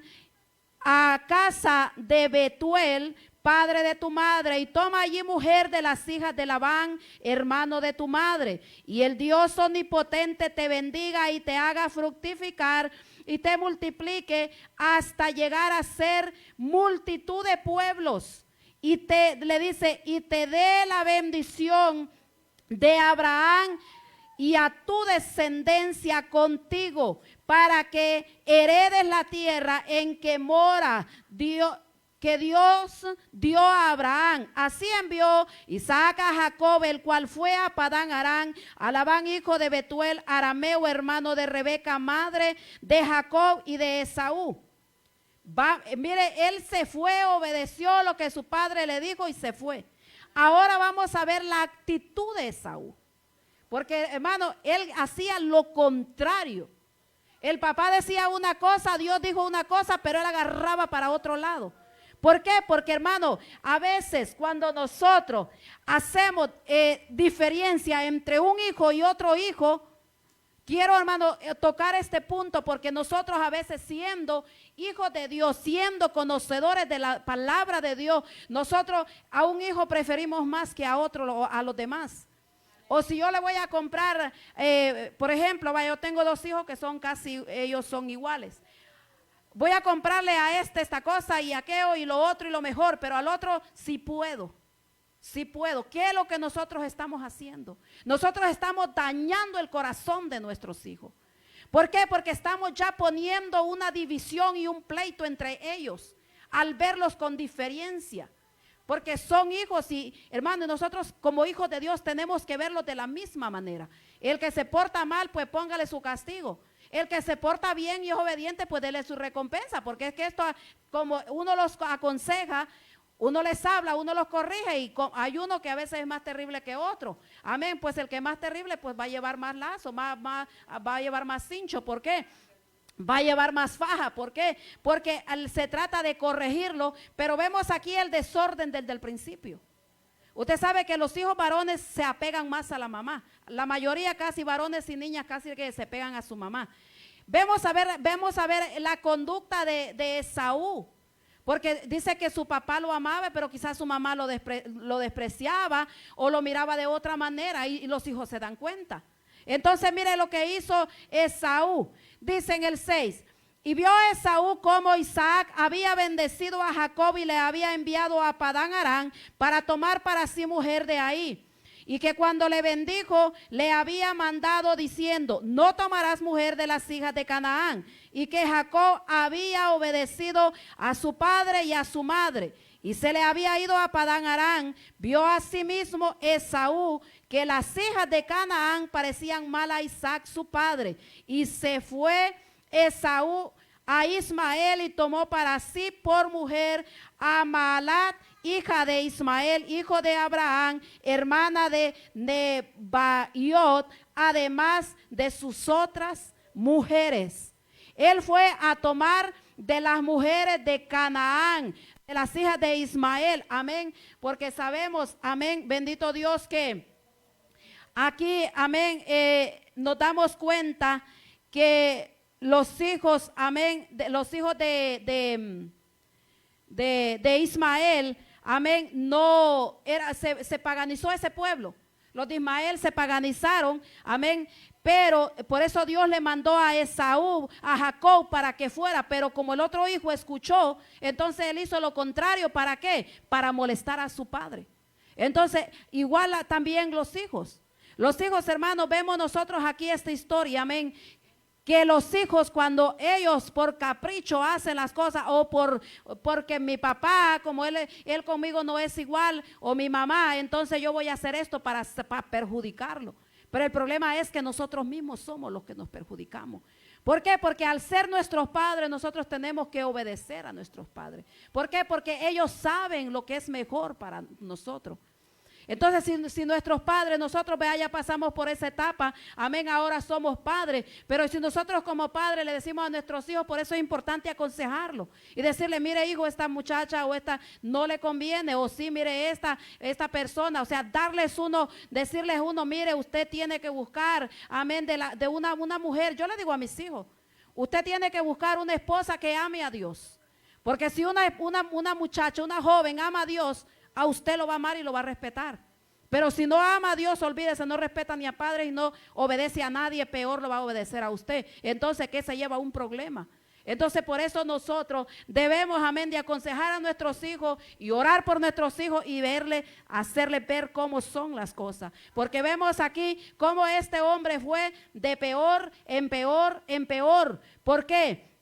a casa de Betuel, padre de tu madre, y toma allí mujer de las hijas de Labán, hermano de tu madre, y el Dios omnipotente te bendiga y te haga fructificar y te multiplique hasta llegar a ser multitud de pueblos. Y le dice, y te dé la bendición de Abraham y a tu descendencia contigo, para que heredes la tierra en que mora Dios, que Dios dio a Abraham. Así envió Isaac a Jacob, el cual fue a Padán Aram, a Labán, hijo de Betuel, arameo, hermano de Rebeca, madre de Jacob y de Esaú. Mire, él se fue, obedeció lo que su padre le dijo y se fue. Ahora vamos a ver la actitud de Esaú. Porque, hermano, él hacía lo contrario. El papá decía una cosa, Dios dijo una cosa, pero él agarraba para otro lado. ¿Por qué? Porque, hermano, a veces cuando nosotros hacemos diferencia entre un hijo y otro hijo, quiero, hermano, tocar este punto, porque nosotros a veces, siendo hijos de Dios, siendo conocedores de la palabra de Dios, nosotros a un hijo preferimos más que a otro, a los demás. O si yo le voy a comprar, por ejemplo, yo tengo 2 hijos que son ellos son iguales. voy a comprarle a esta cosa y aquello y lo otro y lo mejor, pero al otro sí puedo. Sí puedo. ¿Qué es lo que nosotros estamos haciendo? Nosotros estamos dañando el corazón de nuestros hijos. ¿Por qué? Porque estamos ya poniendo una división y un pleito entre ellos al verlos con diferencia. Porque son hijos y, hermano, nosotros como hijos de Dios tenemos que verlos de la misma manera. El que se porta mal, pues póngale su castigo. El que se porta bien y es obediente, pues dele su recompensa. Porque es que esto, como uno los aconseja, uno les habla, uno los corrige y hay uno que a veces es más terrible que otro. Amén, pues el que es más terrible pues va a llevar más lazo, va a llevar más cincho. ¿Por qué? Va a llevar más faja. ¿Por qué? Porque se trata de corregirlo, pero vemos aquí el desorden desde el principio. Usted sabe que los hijos varones se apegan más a la mamá. La mayoría casi varones y niñas casi que se pegan a su mamá. Vemos a ver la conducta de Esaú. Porque dice que su papá lo amaba, pero quizás su mamá lo despreciaba o lo miraba de otra manera y los hijos se dan cuenta. Entonces mire lo que hizo Esaú. Dice en el 6, y vio Esaú como Isaac había bendecido a Jacob y le había enviado a Padán Aram para tomar para sí mujer de ahí. Y que cuando le bendijo, le había mandado diciendo, no tomarás mujer de las hijas de Canaán. Y que Jacob había obedecido a su padre y a su madre. Y se le había ido a Padán Aram. Vio asimismo Esaú que las hijas de Canaán parecían mal a Isaac su padre. Y se fue Esaú a Ismael y tomó para sí por mujer a Maalat, hija de Ismael, hijo de Abraham, hermana de Nebaiot, además de sus otras mujeres. Él fue a tomar de las mujeres de Canaán, de las hijas de Ismael, amén, porque sabemos, amén, bendito Dios, que aquí, amén, nos damos cuenta que los hijos, amén, los hijos de Ismael, amén, no era, se paganizó ese pueblo. Los de Ismael se paganizaron, amén, pero por eso Dios le mandó a Esaú, a Jacob para que fuera, pero como el otro hijo escuchó, entonces él hizo lo contrario. ¿Para qué? Para molestar a su padre. Entonces, igual también los hijos. Los hijos, hermanos, vemos nosotros aquí esta historia, amén, que los hijos cuando ellos por capricho hacen las cosas o porque mi papá, como él conmigo no es igual, o mi mamá, entonces yo voy a hacer esto para perjudicarlo. Pero el problema es que nosotros mismos somos los que nos perjudicamos. ¿Por qué? Porque al ser nuestros padres nosotros tenemos que obedecer a nuestros padres. ¿Por qué? Porque ellos saben lo que es mejor para nosotros. Entonces, si nuestros padres, nosotros ya pasamos por esa etapa, amén, ahora somos padres, pero si nosotros como padres le decimos a nuestros hijos, por eso es importante aconsejarlo y decirle, mire hijo, esta muchacha o esta no le conviene, o sí, mire esta persona, o sea, decirles uno, mire, usted tiene que buscar, amén, de una mujer. Yo le digo a mis hijos, usted tiene que buscar una esposa que ame a Dios, porque si una muchacha, una joven ama a Dios, a usted lo va a amar y lo va a respetar. Pero si no ama a Dios, olvídese, no respeta ni a padres y no obedece a nadie, peor lo va a obedecer a usted. Entonces, ¿qué se lleva? Un problema. Entonces, por eso nosotros debemos, amén, de aconsejar a nuestros hijos y orar por nuestros hijos y hacerle ver cómo son las cosas. Porque vemos aquí cómo este hombre fue de peor en peor en peor. ¿Por qué?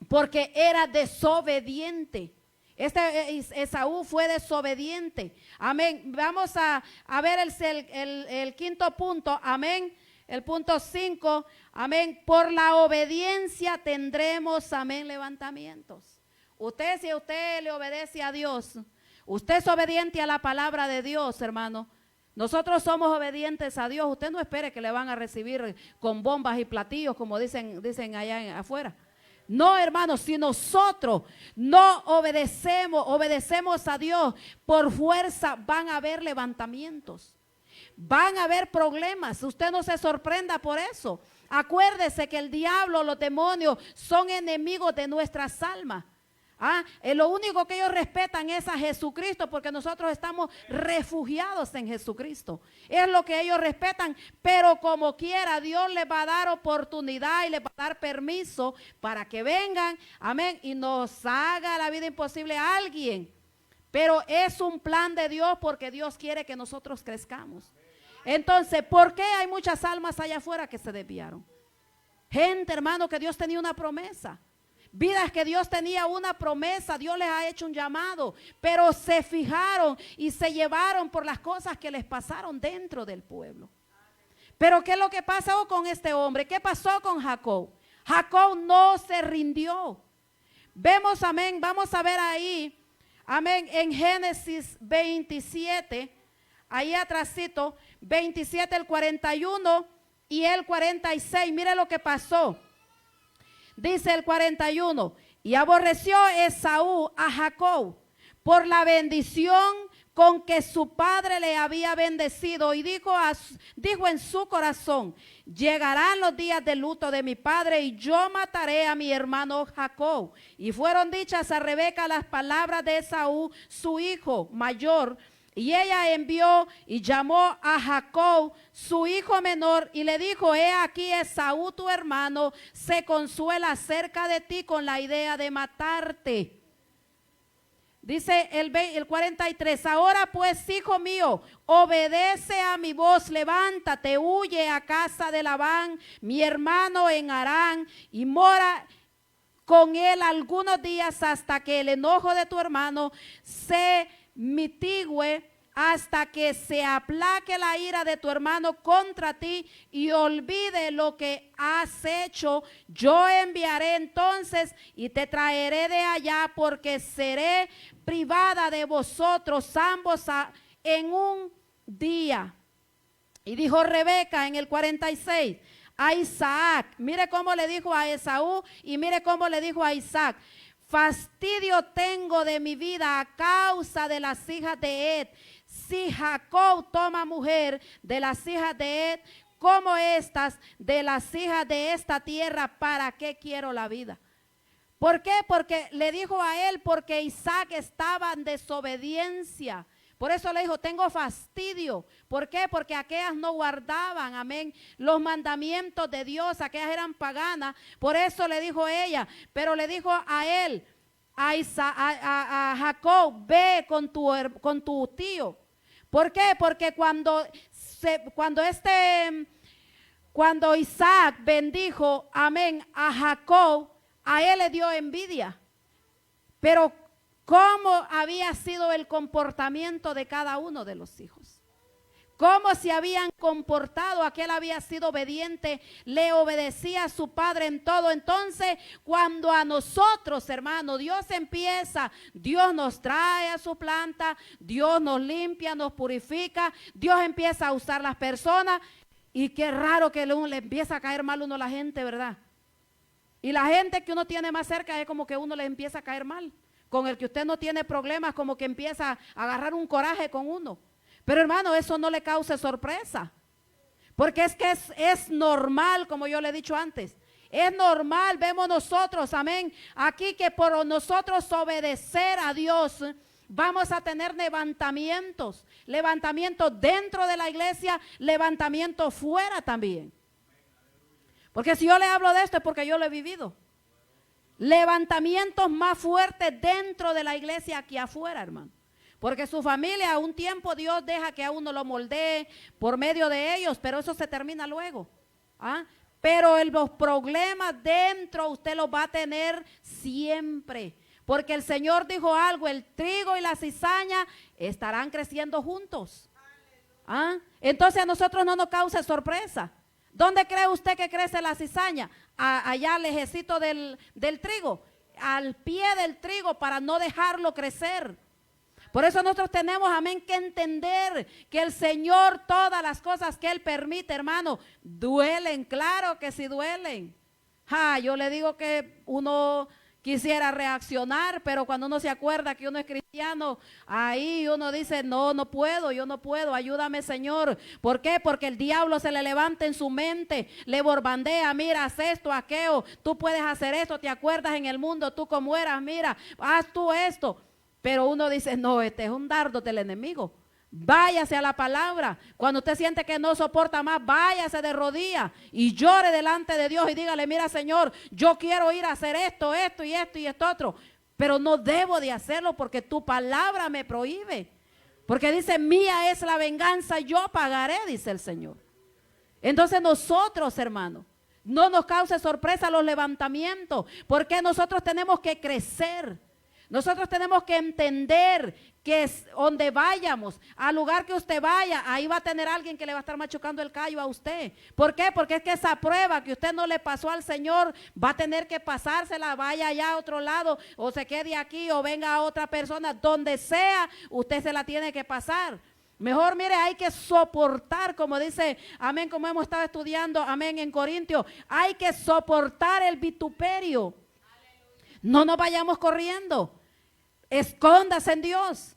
Porque era desobediente. Esaú fue desobediente. Amén. Vamos a ver el quinto punto. Amén. El punto 5. Amén. Por la obediencia tendremos, amén, levantamientos. Si usted le obedece a Dios, usted es obediente a la palabra de Dios, hermano. Nosotros somos obedientes a Dios. Usted no espere que le van a recibir con bombas y platillos, como dicen allá afuera. No, hermanos, si nosotros no obedecemos a Dios, por fuerza van a haber levantamientos, van a haber problemas. Usted no se sorprenda por eso. Acuérdese que el diablo, los demonios son enemigos de nuestras almas. Lo único que ellos respetan es a Jesucristo, porque nosotros estamos refugiados en Jesucristo. Es lo que ellos respetan, pero como quiera Dios les va a dar oportunidad y les va a dar permiso para que vengan, amén, y nos haga la vida imposible a alguien. Pero es un plan de Dios, porque Dios quiere que nosotros crezcamos. Entonces, ¿por qué hay muchas almas allá afuera que se desviaron? Gente, hermano, que Dios tenía una promesa. Vidas que Dios tenía una promesa, Dios les ha hecho un llamado, pero se fijaron y se llevaron por las cosas que les pasaron dentro del pueblo. Pero ¿qué es lo que pasó con este hombre? ¿Qué pasó con Jacob? Jacob no se rindió. Vemos, amén, vamos a ver ahí, amén, en Génesis 27, ahí atrásito, 27, el 41 y el 46, mire lo que pasó. Dice el 41, y aborreció Esaú a Jacob por la bendición con que su padre le había bendecido, y dijo en su corazón: llegarán los días de luto de mi padre y yo mataré a mi hermano Jacob. Y fueron dichas a Rebeca las palabras de Esaú, su hijo mayor, y ella envió y llamó a Jacob, su hijo menor, y le dijo: he aquí, Esaú tu hermano se consuela acerca de ti con la idea de matarte. Dice el 43, ahora pues, hijo mío, obedece a mi voz, levántate, huye a casa de Labán, mi hermano en Harán, y mora con él algunos días hasta que el enojo de tu hermano se mitigüe, hasta que se aplaque la ira de tu hermano contra ti y olvide lo que has hecho. Yo enviaré entonces y te traeré de allá, porque seré privada de vosotros ambos en un día. Y dijo Rebeca en el 46 a Isaac, mire cómo le dijo a Esaú y mire cómo le dijo a Isaac: fastidio tengo de mi vida a causa de las hijas de Ed. Si Jacob toma mujer de las hijas de Ed, como estas de las hijas de esta tierra, ¿para qué quiero la vida? ¿Por qué? Porque le dijo a él, porque Isaac estaba en desobediencia. Por eso le dijo: tengo fastidio. ¿Por qué? Porque aquellas no guardaban, amén, los mandamientos de Dios, aquellas eran paganas. Por eso le dijo ella, pero le dijo a él, a Jacob: ve con tu tío. ¿Por qué? Porque cuando Isaac bendijo, amén, a Jacob, a él le dio envidia. Pero ¿cómo había sido el comportamiento de cada uno de los hijos? ¿Cómo se habían comportado? Aquel había sido obediente, le obedecía a su padre en todo. Entonces, cuando a nosotros, hermano, Dios nos trae a su planta, Dios nos limpia, nos purifica, Dios empieza a usar las personas, y qué raro que le empieza a caer mal uno a la gente, ¿verdad? Y la gente que uno tiene más cerca es como que uno le empieza a caer mal. Con el que usted no tiene problemas, como que empieza a agarrar un coraje con uno. Pero hermano, eso no le cause sorpresa, porque es que es normal, como yo le he dicho antes, es normal. Vemos nosotros, amén, aquí que por nosotros obedecer a Dios vamos a tener levantamientos dentro de la iglesia, levantamientos fuera también. Porque si yo le hablo de esto es porque yo lo he vivido. Levantamientos más fuertes dentro de la iglesia que afuera, hermano. Porque su familia, a un tiempo Dios deja que a uno lo moldee por medio de ellos, pero eso se termina luego. Pero los problemas dentro usted los va a tener siempre. Porque el Señor dijo algo: el trigo y la cizaña estarán creciendo juntos. Entonces a nosotros no nos causa sorpresa. ¿Dónde cree usted que crece la cizaña? Allá al lejecito del trigo, al pie del trigo, para no dejarlo crecer. Por eso nosotros tenemos, amén, que entender que el Señor, todas las cosas que Él permite, hermano, duelen, claro que sí duelen. Yo le digo que uno quisiera reaccionar, pero cuando uno se acuerda que uno es cristiano, ahí uno dice, no, no puedo, yo no puedo, ayúdame, Señor. ¿Por qué? Porque el diablo se le levanta en su mente, le borbandea, mira, haz esto, aquello, tú puedes hacer esto, te acuerdas en el mundo, tú como eras, mira, haz tú esto. Pero uno dice, no, este es un dardo del enemigo. Váyase a la palabra. Cuando usted siente que no soporta más, váyase de rodillas y llore delante de Dios y dígale, mira, Señor, yo quiero ir a hacer esto, esto y esto y esto otro, pero no debo de hacerlo porque tu palabra me prohíbe. Porque dice, mía es la venganza, yo pagaré, dice el Señor. Entonces nosotros, hermanos, no nos cause sorpresa los levantamientos, porque nosotros tenemos que crecer. Nosotros tenemos que entender que donde vayamos, al lugar que usted vaya, ahí va a tener alguien que le va a estar machucando el callo a usted. ¿Por qué? Porque es que esa prueba que usted no le pasó al Señor, va a tener que pasársela, vaya allá a otro lado, o se quede aquí, o venga a otra persona, donde sea, usted se la tiene que pasar. Mejor, mire, hay que soportar, como dice, amén, como hemos estado estudiando, amén, en Corintios, hay que soportar el vituperio. No nos vayamos corriendo. Escóndase en Dios.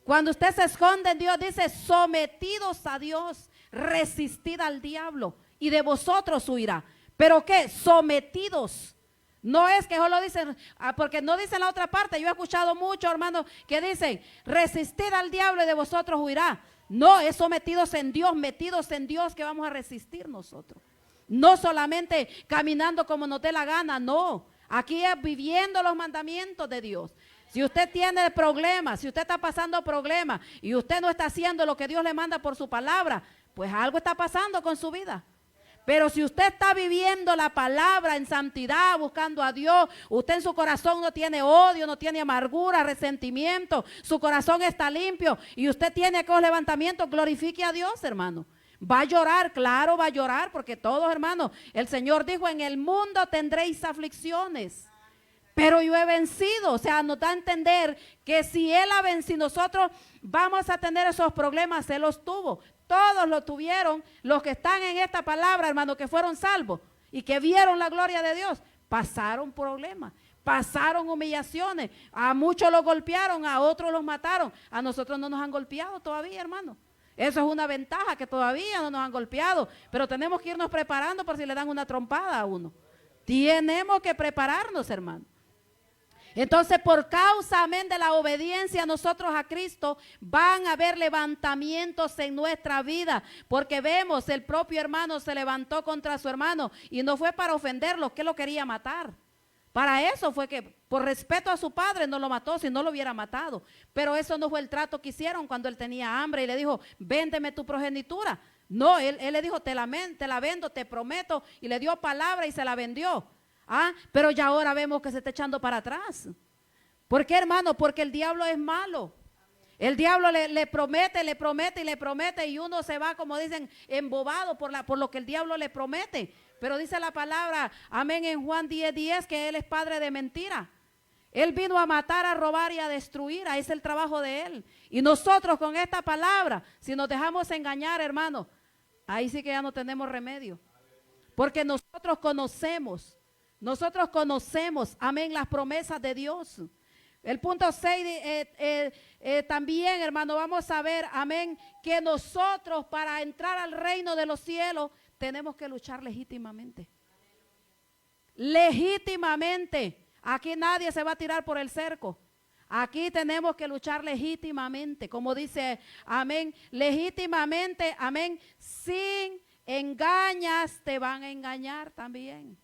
Cuando usted se esconde en Dios, dice, sometidos a Dios, resistid al diablo y de vosotros huirá. ¿Pero qué? Sometidos. No es que solo dicen, porque no dice la otra parte. Yo he escuchado mucho, hermanos, que dicen, resistid al diablo y de vosotros huirá. No, es sometidos en Dios, metidos en Dios que vamos a resistir nosotros. No solamente caminando como nos dé la gana, no. Aquí es viviendo los mandamientos de Dios. Si usted tiene problemas, si usted está pasando problemas y usted no está haciendo lo que Dios le manda por su palabra, pues algo está pasando con su vida. Pero si usted está viviendo la palabra en santidad, buscando a Dios, usted en su corazón no tiene odio, no tiene amargura, resentimiento, su corazón está limpio y usted tiene aquellos levantamientos, glorifique a Dios, hermano. Va a llorar, claro, va a llorar, porque todos, hermanos, el Señor dijo, en el mundo tendréis aflicciones, pero yo he vencido. O sea, nos da a entender que si Él ha vencido, nosotros vamos a tener esos problemas. Él los tuvo, todos lo tuvieron. Los que están en esta palabra, hermanos, que fueron salvos y que vieron la gloria de Dios, pasaron problemas, pasaron humillaciones. A muchos los golpearon, a otros los mataron. A nosotros no nos han golpeado todavía, hermano. Eso es una ventaja, que todavía no nos han golpeado, pero tenemos que irnos preparando por si le dan una trompada a uno. Tenemos que prepararnos, hermano. Entonces, por causa, amén, de la obediencia a nosotros a Cristo, van a haber levantamientos en nuestra vida, porque vemos, el propio hermano se levantó contra su hermano y no fue para ofenderlo, que lo quería matar. Para eso fue que, por respeto a su padre, no lo mató, si no lo hubiera matado. Pero eso no fue el trato que hicieron cuando él tenía hambre y le dijo, véndeme tu progenitura. No, él le dijo, te la vendo, te prometo, y le dio palabra y se la vendió. Pero ya ahora vemos que se está echando para atrás. ¿Por qué, hermano? Porque el diablo es malo. El diablo le promete y uno se va, como dicen, embobado por lo que el diablo le promete. Pero dice la palabra, amén, en Juan 10:10, que Él es padre de mentira. Él vino a matar, a robar y a destruir. Ahí es el trabajo de Él. Y nosotros con esta palabra, si nos dejamos engañar, hermano, ahí sí que ya no tenemos remedio. Porque nosotros conocemos, amén, las promesas de Dios. El punto 6, también, hermano, vamos a ver, amén, que nosotros para entrar al reino de los cielos tenemos que luchar legítimamente. Legítimamente. Aquí nadie se va a tirar por el cerco. Aquí tenemos que luchar legítimamente, como dice, amén, legítimamente, amén, sin engañas te van a engañar también.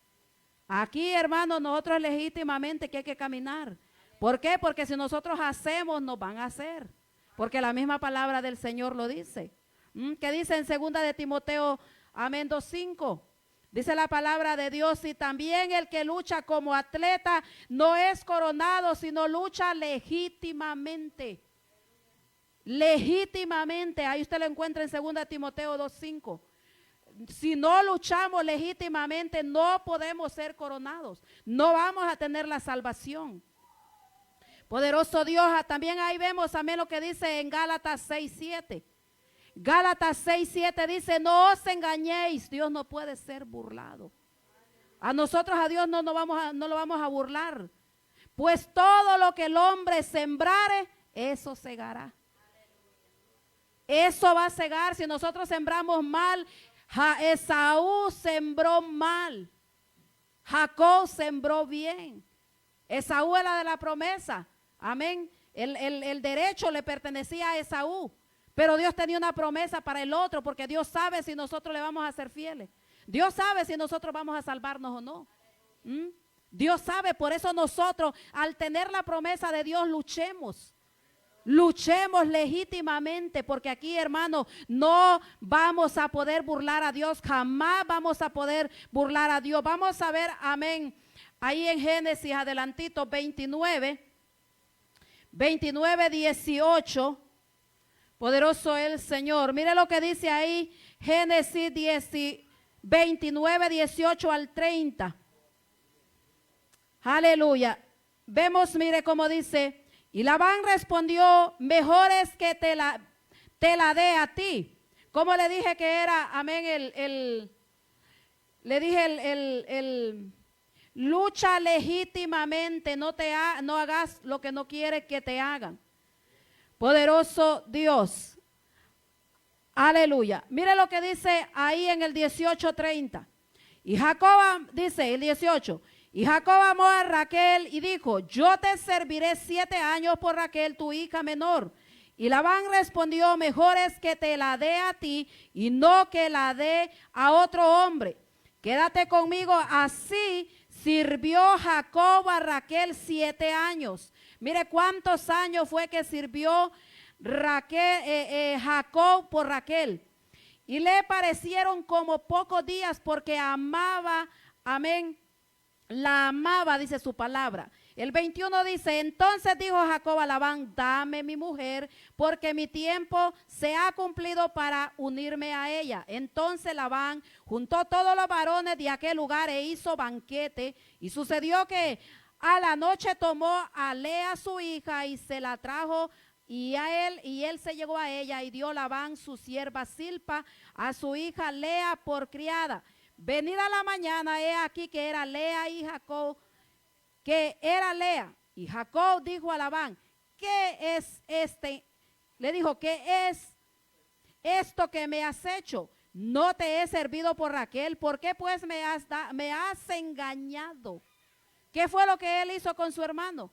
Aquí, hermano, nosotros legítimamente que hay que caminar. ¿Por qué? Porque si nosotros hacemos, nos van a hacer. Porque la misma palabra del Señor lo dice. ¿Qué dice en 2 de Timoteo, amén, 2:5? Dice la palabra de Dios, y también el que lucha como atleta no es coronado, sino lucha legítimamente. Legítimamente, ahí usted lo encuentra en 2 de Timoteo 2:5. Si no luchamos legítimamente, no podemos ser coronados. No vamos a tener la salvación. Poderoso Dios, también ahí vemos, amén, lo que dice en Gálatas 6:7. Gálatas 6:7 dice, no os engañéis, Dios no puede ser burlado. A nosotros, a Dios no lo vamos a burlar. Pues todo lo que el hombre sembrare, eso segará. Eso va a segar. Si nosotros sembramos mal, Esaú sembró mal, Jacob sembró bien. Esaú era de la promesa, amén. El derecho le pertenecía a Esaú, pero Dios tenía una promesa para el otro, porque Dios sabe si nosotros le vamos a ser fieles. Dios sabe si nosotros vamos a salvarnos o no. Dios sabe, por eso nosotros, al tener la promesa de Dios, luchemos legítimamente, porque aquí, hermano, no vamos a poder burlar a Dios, jamás vamos a poder burlar a Dios. Vamos a ver, amén, ahí en Génesis, adelantito, 18, poderoso el Señor. Mire lo que dice ahí, Génesis 29, 18 al 30. Aleluya. Vemos, mire cómo dice, y Labán respondió, mejor es que te la dé a ti. Como le dije que era, amén, lucha legítimamente, no hagas lo que no quieres que te hagan. Poderoso Dios. Aleluya. Mire lo que dice ahí en el 18:30. Y Jacob, dice el 18, y Jacob amó a Raquel y dijo, yo te serviré 7 años por Raquel, tu hija menor. Y Labán respondió, mejor es que te la dé a ti y no que la dé a otro hombre. Quédate conmigo. Así sirvió Jacob a Raquel 7 años. Mire cuántos años fue que sirvió Jacob por Raquel. Y le parecieron como pocos días, porque amaba, amén, la amaba, dice su palabra. El 21 dice, entonces dijo Jacob a Labán, dame mi mujer, porque mi tiempo se ha cumplido para unirme a ella. Entonces Labán juntó todos los varones de aquel lugar e hizo banquete. Y sucedió que a la noche tomó a Lea su hija y se la trajo y él se llegó a ella, y dio Labán su sierva Zilpa a su hija Lea por criada. Venida la mañana, he aquí que era Lea y Jacob, que era Lea. Y Jacob dijo a Labán, ¿qué es este? Le dijo, ¿qué es esto que me has hecho? No te he servido por Raquel, ¿por qué pues me has engañado? ¿Qué fue lo que él hizo con su hermano?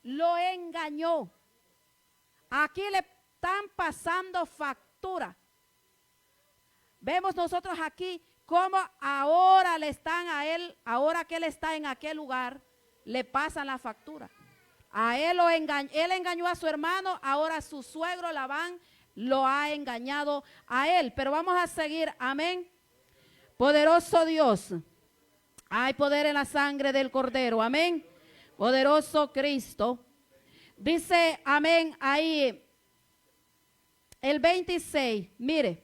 Lo engañó. Aquí le están pasando factura. Vemos nosotros aquí cómo ahora le están a él, ahora que él está en aquel lugar, le pasan la factura. A él él engañó a su hermano, ahora su suegro Labán lo ha engañado a él. Pero vamos a seguir, amén. Poderoso Dios, hay poder en la sangre del Cordero, amén. Poderoso Cristo. Dice, amén, ahí el 26, mire.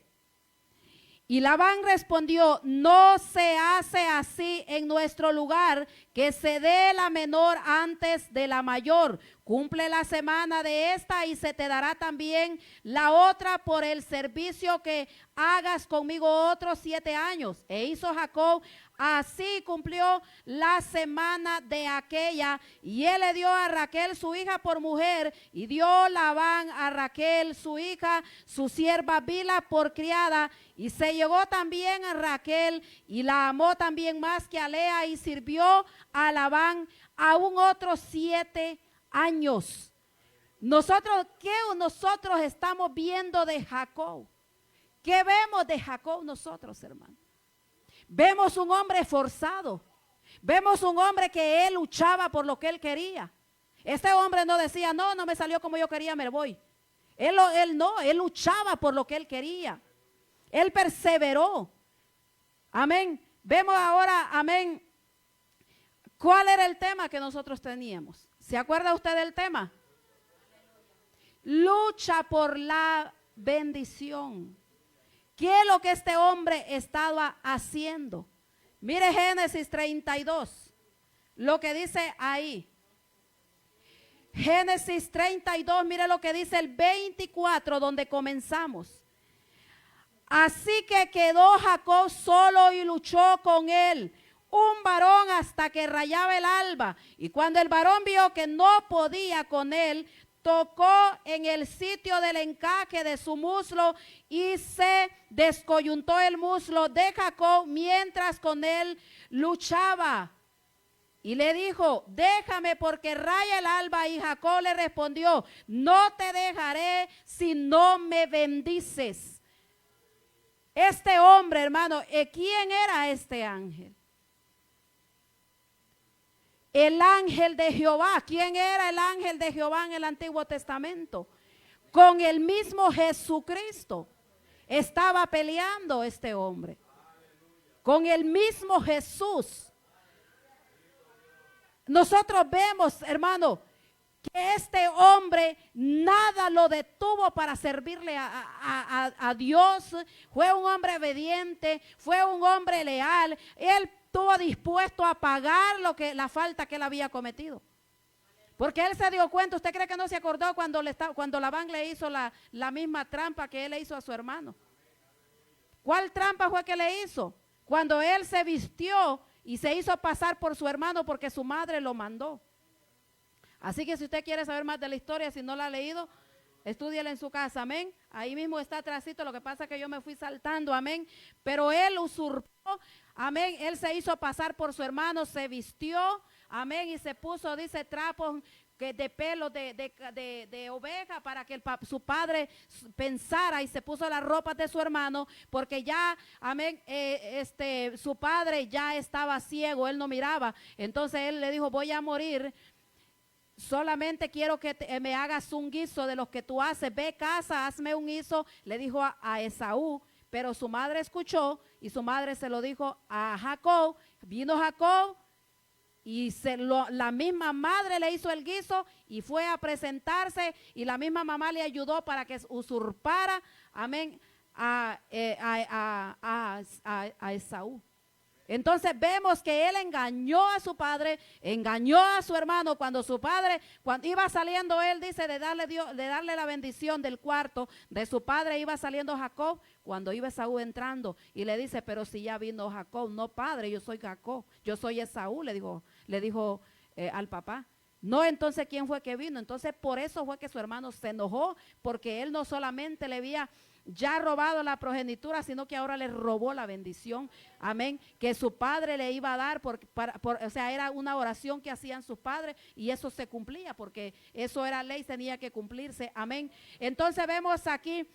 Y Labán respondió, no se hace así en nuestro lugar, que se dé la menor antes de la mayor. Cumple la semana de esta y se te dará también la otra por el servicio que hagas conmigo otros 7 años. E hizo Jacob, así cumplió la semana de aquella, y él le dio a Raquel su hija por mujer, y dio Labán a Raquel su hija, su sierva Bila por criada, y se llegó también a Raquel y la amó también más que a Lea, y sirvió a Labán aún otros 7 años. ¿Qué nosotros estamos viendo de Jacob? ¿Qué vemos de Jacob nosotros, hermano? Vemos un hombre esforzado. Vemos un hombre que él luchaba por lo que él quería. Este hombre no decía, no me salió como yo quería, me voy. Él luchaba por lo que él quería. Él perseveró. Amén. Vemos ahora, amén, ¿cuál era el tema que nosotros teníamos? ¿Se acuerda usted del tema? Lucha por la bendición. ¿Qué es lo que este hombre estaba haciendo? Mire Génesis 32, lo que dice ahí. Génesis 32, mire lo que dice el 24, donde comenzamos. Así que quedó Jacob solo y luchó con él un varón hasta que rayaba el alba. Y cuando el varón vio que no podía con él, tocó en el sitio del encaje de su muslo y se descoyuntó el muslo de Jacob mientras con él luchaba. Y le dijo, déjame porque raya el alba. Y Jacob le respondió, no te dejaré si no me bendices. Este hombre, hermano, ¿quién era este ángel? El ángel de Jehová. ¿Quién era el ángel de Jehová en el Antiguo Testamento? Con el mismo Jesucristo estaba peleando este hombre. Con el mismo Jesús. Nosotros vemos, hermano, que este hombre nada lo detuvo para servirle a Dios. Fue un hombre obediente, fue un hombre leal. Él estuvo dispuesto a pagar la falta que él había cometido. Porque él se dio cuenta. ¿Usted cree que no se acordó cuando Labán le hizo la misma trampa que él le hizo a su hermano? ¿Cuál trampa fue que le hizo? Cuando él se vistió y se hizo pasar por su hermano porque su madre lo mandó. Así que si usted quiere saber más de la historia, si no la ha leído, estúdiela en su casa, amén. Ahí mismo está atrásito, lo que pasa es que yo me fui saltando, amén. Pero él usurpó, amén. Él se hizo pasar por su hermano, se vistió, amén. Y se puso, dice, trapos de pelo de oveja para que su padre pensara, y se puso las ropas de su hermano porque ya, amén, su padre ya estaba ciego, él no miraba. Entonces él le dijo, voy a morir, solamente quiero que me hagas un guiso de los que tú haces, ve casa, hazme un guiso, le dijo a Esaú. Pero su madre escuchó y su madre se lo dijo a Jacob. Vino Jacob y la misma madre le hizo el guiso y fue a presentarse, y la misma mamá le ayudó para que usurpara, amén, a Esaú. Entonces vemos que él engañó a su padre, engañó a su hermano. Cuando su padre, cuando iba saliendo él, dice, de darle la bendición del cuarto de su padre, iba saliendo Jacob, cuando iba Esaú entrando, y le dice, pero si ya vino Jacob. No, padre, yo soy Jacob, yo soy Esaú, le dijo al papá. No, entonces, ¿quién fue que vino? Entonces, por eso fue que su hermano se enojó, porque él no solamente le había ya robado la progenitura, sino que ahora le robó la bendición, amén, que su padre le iba a dar, o sea, era una oración que hacían sus padres, y eso se cumplía, porque eso era ley, tenía que cumplirse, amén. Entonces vemos aquí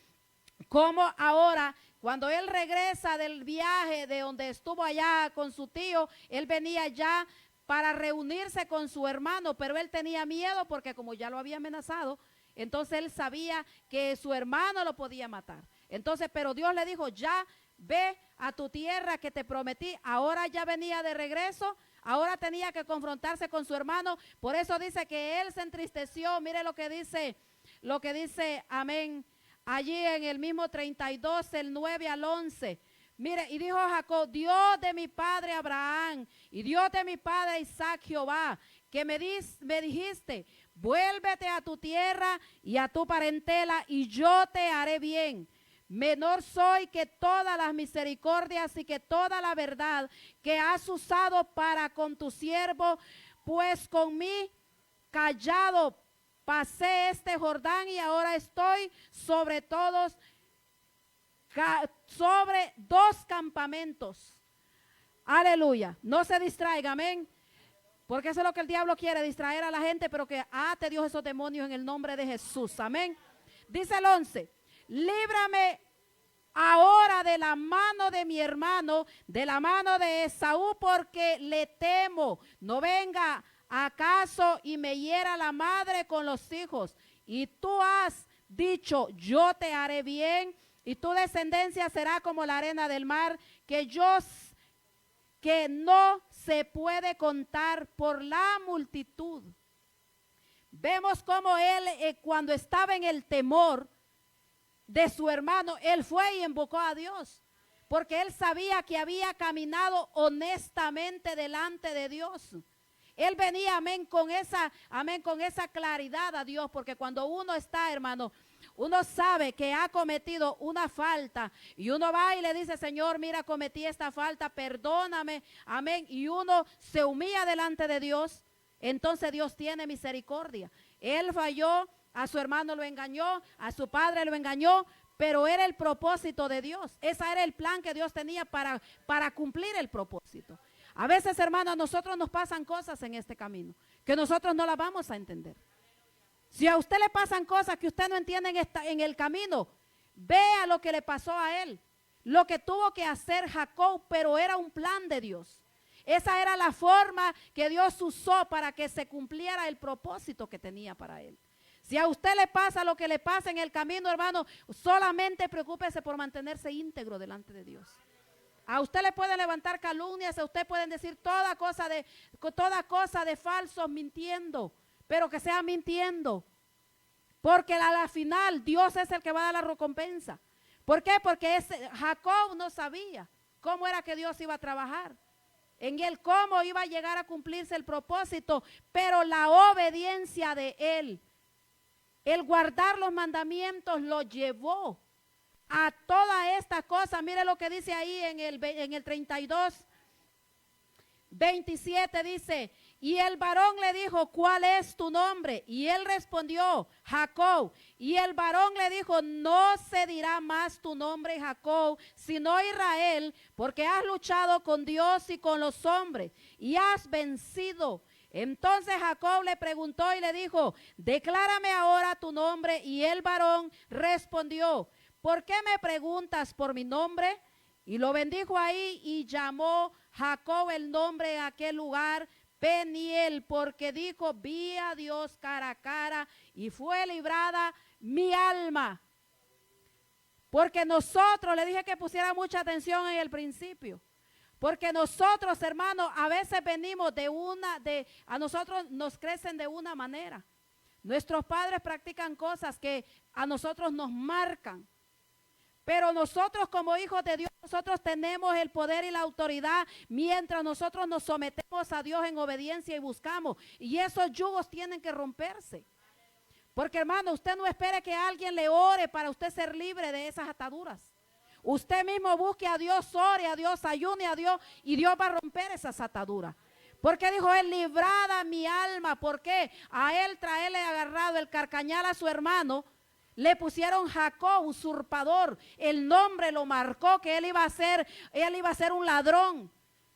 cómo ahora, cuando él regresa del viaje de donde estuvo allá con su tío, él venía ya para reunirse con su hermano, pero él tenía miedo porque como ya lo había amenazado, entonces él sabía que su hermano lo podía matar. Entonces, pero Dios le dijo, ya ve a tu tierra que te prometí. Ahora ya venía de regreso, ahora tenía que confrontarse con su hermano. Por eso dice que él se entristeció. Mire lo que dice, amén, allí en el mismo 32, el 9 al 11. Mire, y dijo Jacob, Dios de mi padre Abraham y Dios de mi padre Isaac, Jehová, que me dijiste, vuélvete a tu tierra y a tu parentela y yo te haré bien. Menor soy que todas las misericordias y que toda la verdad que has usado para con tu siervo, pues con mí callado pasé este Jordán y ahora estoy sobre dos campamentos. Aleluya. No se distraiga, amén. Porque eso es lo que el diablo quiere, distraer a la gente, pero que ate Dios esos demonios en el nombre de Jesús. Amén. Dice el 11, líbrame ahora de la mano de mi hermano, de la mano de Esaú, porque le temo. No venga acaso y me hiera la madre con los hijos. Y tú has dicho, yo te haré bien, y tu descendencia será como la arena del mar, que no se puede contar por la multitud. Vemos cómo él, cuando estaba en el temor de su hermano, él fue y invocó a Dios, porque él sabía que había caminado honestamente delante de Dios. Él venía, amén, con esa claridad a Dios, porque cuando uno está, hermano, uno sabe que ha cometido una falta y uno va y le dice, Señor, mira, cometí esta falta, perdóname, amén, y uno se humilla delante de Dios, entonces Dios tiene misericordia. Él falló, a su hermano lo engañó, a su padre lo engañó, pero era el propósito de Dios. Ese era el plan que Dios tenía para cumplir el propósito. A veces, hermanos, a nosotros nos pasan cosas en este camino que nosotros no las vamos a entender. Si a usted le pasan cosas que usted no entiende en el camino, vea lo que le pasó a él, lo que tuvo que hacer Jacob, pero era un plan de Dios. Esa era la forma que Dios usó para que se cumpliera el propósito que tenía para él. Si a usted le pasa lo que le pasa en el camino, hermano, solamente preocúpese por mantenerse íntegro delante de Dios. A usted le pueden levantar calumnias, a usted pueden decir toda cosa de falsos mintiendo, pero que sea mintiendo. Porque a la final Dios es el que va a dar la recompensa. ¿Por qué? Porque Jacob no sabía cómo era que Dios iba a trabajar. En él cómo iba a llegar a cumplirse el propósito, pero la obediencia de él, el guardar los mandamientos lo llevó a toda esta cosa. Mire lo que dice ahí en el 32, 27 dice, y el varón le dijo, ¿cuál es tu nombre? Y él respondió, Jacob. Y el varón le dijo, no se dirá más tu nombre Jacob, sino Israel, porque has luchado con Dios y con los hombres y has vencido. Entonces Jacob le preguntó y le dijo, declárame ahora tu nombre. Y el varón respondió, ¿por qué me preguntas por mi nombre? Y lo bendijo ahí y llamó Jacob el nombre de aquel lugar Peniel, porque dijo, vi a Dios cara a cara y fue librada mi alma. Porque nosotros, le dije que pusiera mucha atención en el principio, porque nosotros, hermanos, a veces venimos a nosotros nos crecen de una manera. Nuestros padres practican cosas que a nosotros nos marcan. Pero nosotros como hijos de Dios, nosotros tenemos el poder y la autoridad mientras nosotros nos sometemos a Dios en obediencia y buscamos. Y esos yugos tienen que romperse. Porque hermano, usted no espere que alguien le ore para usted ser libre de esas ataduras. Usted mismo busque a Dios, ore a Dios, ayune a Dios y Dios va a romper esas ataduras. Porque dijo él, librada mi alma. Porque a él traerle agarrado el carcañal a su hermano, le pusieron Jacob, usurpador. El nombre lo marcó que él iba a ser un ladrón.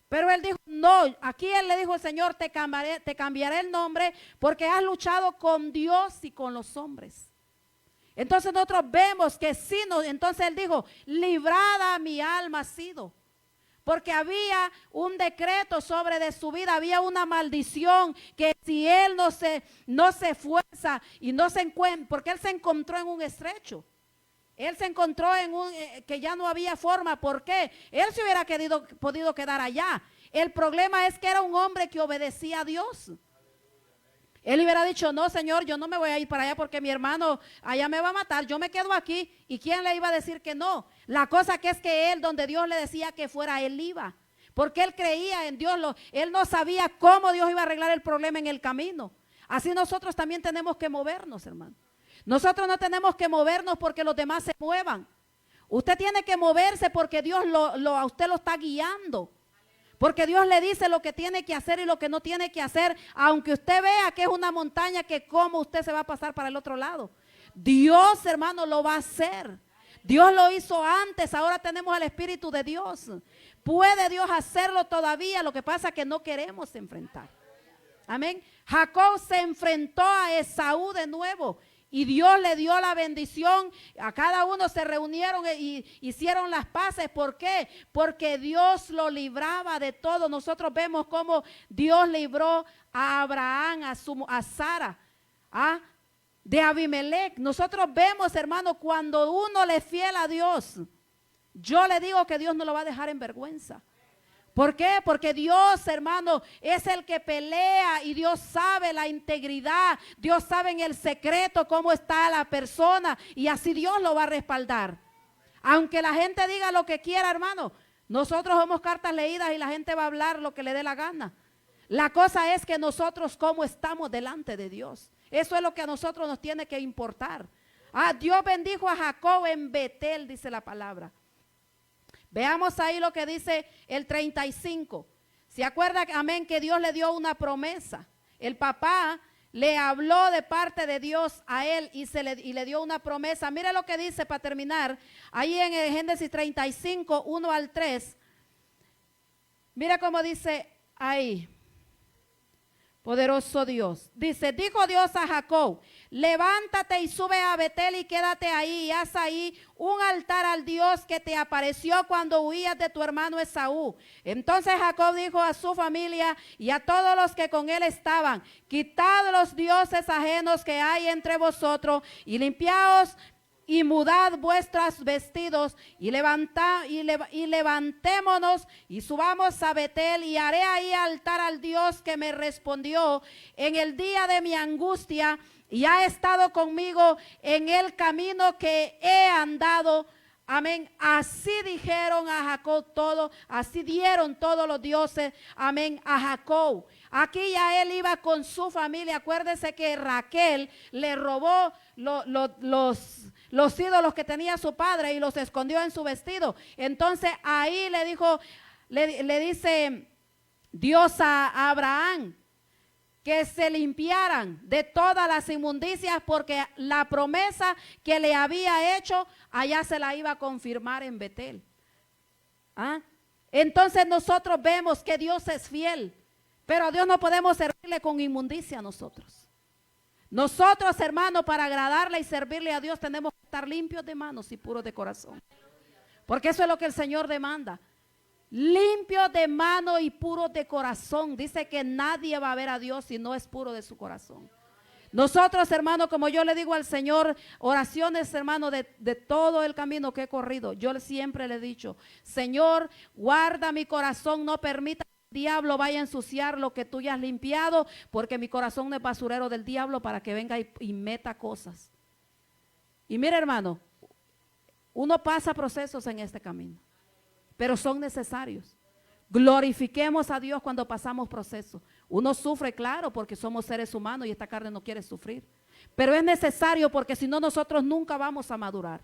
Pero él dijo, no, aquí él le dijo al Señor, te cambiaré el nombre porque has luchado con Dios y con los hombres. Entonces nosotros vemos que sí, entonces él dijo, librada mi alma ha sido. Porque había un decreto sobre de su vida, había una maldición que si él no se esfuerza y no se encuentra, porque él se encontró en un estrecho. Él se encontró en que ya no había forma. ¿Por qué? Él se hubiera podido quedar allá. El problema es que era un hombre que obedecía a Dios. Él hubiera dicho, no, Señor, yo no me voy a ir para allá porque mi hermano allá me va a matar, yo me quedo aquí. ¿Y quién le iba a decir que no? La cosa que es que él, donde Dios le decía que fuera, él iba. Porque él creía en Dios, él no sabía cómo Dios iba a arreglar el problema en el camino. Así nosotros también tenemos que movernos, hermano. Nosotros no tenemos que movernos porque los demás se muevan. Usted tiene que moverse porque Dios a usted lo está guiando. Porque Dios le dice lo que tiene que hacer y lo que no tiene que hacer, aunque usted vea que es una montaña, que cómo usted se va a pasar para el otro lado. Dios, hermano, lo va a hacer. Dios lo hizo antes, ahora tenemos al Espíritu de Dios. Puede Dios hacerlo todavía, lo que pasa es que no queremos enfrentar. Amén. Jacob se enfrentó a Esaú de nuevo. Y Dios le dio la bendición, a cada uno se reunieron y hicieron las paces. ¿Por qué? Porque Dios lo libraba de todo. Nosotros vemos cómo Dios libró a Abraham, a Sara, de Abimelech. Nosotros vemos, hermano, cuando uno le es fiel a Dios, yo le digo que Dios no lo va a dejar en vergüenza. ¿Por qué? Porque Dios, hermano, es el que pelea y Dios sabe la integridad, Dios sabe en el secreto cómo está la persona y así Dios lo va a respaldar. Aunque la gente diga lo que quiera, hermano, nosotros somos cartas leídas y la gente va a hablar lo que le dé la gana. La cosa es que nosotros cómo estamos delante de Dios. Eso es lo que a nosotros nos tiene que importar. Dios bendijo a Jacob en Betel, dice la palabra. Veamos ahí lo que dice el 35. ¿Se acuerda, amén, que Dios le dio una promesa? El papá le habló de parte de Dios a él y le dio una promesa. Mire lo que dice para terminar. Ahí en el Génesis 35, 1 al 3. Mira cómo dice ahí. Poderoso Dios. Dice, dijo Dios a Jacob, levántate y sube a Betel y quédate ahí y haz ahí un altar al Dios que te apareció cuando huías de tu hermano Esaú. Entonces Jacob dijo a su familia y a todos los que con él estaban, quitad los dioses ajenos que hay entre vosotros y limpiaos y mudad vuestros vestidos y levantémonos y subamos a Betel y haré ahí altar al Dios que me respondió en el día de mi angustia y ha estado conmigo en el camino que he andado. Amén. Así dijeron a Jacob todo, así dieron todos los dioses, amén, a Jacob. Aquí ya él iba con su familia. Acuérdese que Raquel le robó los ídolos que tenía su padre y los escondió en su vestido. Entonces ahí le dijo, le dice Dios a Abraham que se limpiaran de todas las inmundicias porque la promesa que le había hecho allá se la iba a confirmar en Betel. Entonces nosotros vemos que Dios es fiel, pero a Dios no podemos servirle con inmundicia a nosotros. Nosotros, hermanos, para agradarle y servirle a Dios tenemos que estar limpios de manos y puros de corazón. Porque eso es lo que el Señor demanda. Limpios de mano y puros de corazón. Dice que nadie va a ver a Dios si no es puro de su corazón. Nosotros, hermanos, como yo le digo al Señor, oraciones, hermano, de todo el camino que he corrido. Yo siempre le he dicho, Señor, guarda mi corazón, no permita diablo vaya a ensuciar lo que tú ya has limpiado, porque mi corazón no es basurero del diablo para que venga y meta cosas. Y mire, hermano, uno pasa procesos en este camino, pero son necesarios. Glorifiquemos a Dios cuando pasamos procesos. Uno sufre, claro, porque somos seres humanos y esta carne no quiere sufrir, pero es necesario porque si no nosotros nunca vamos a madurar.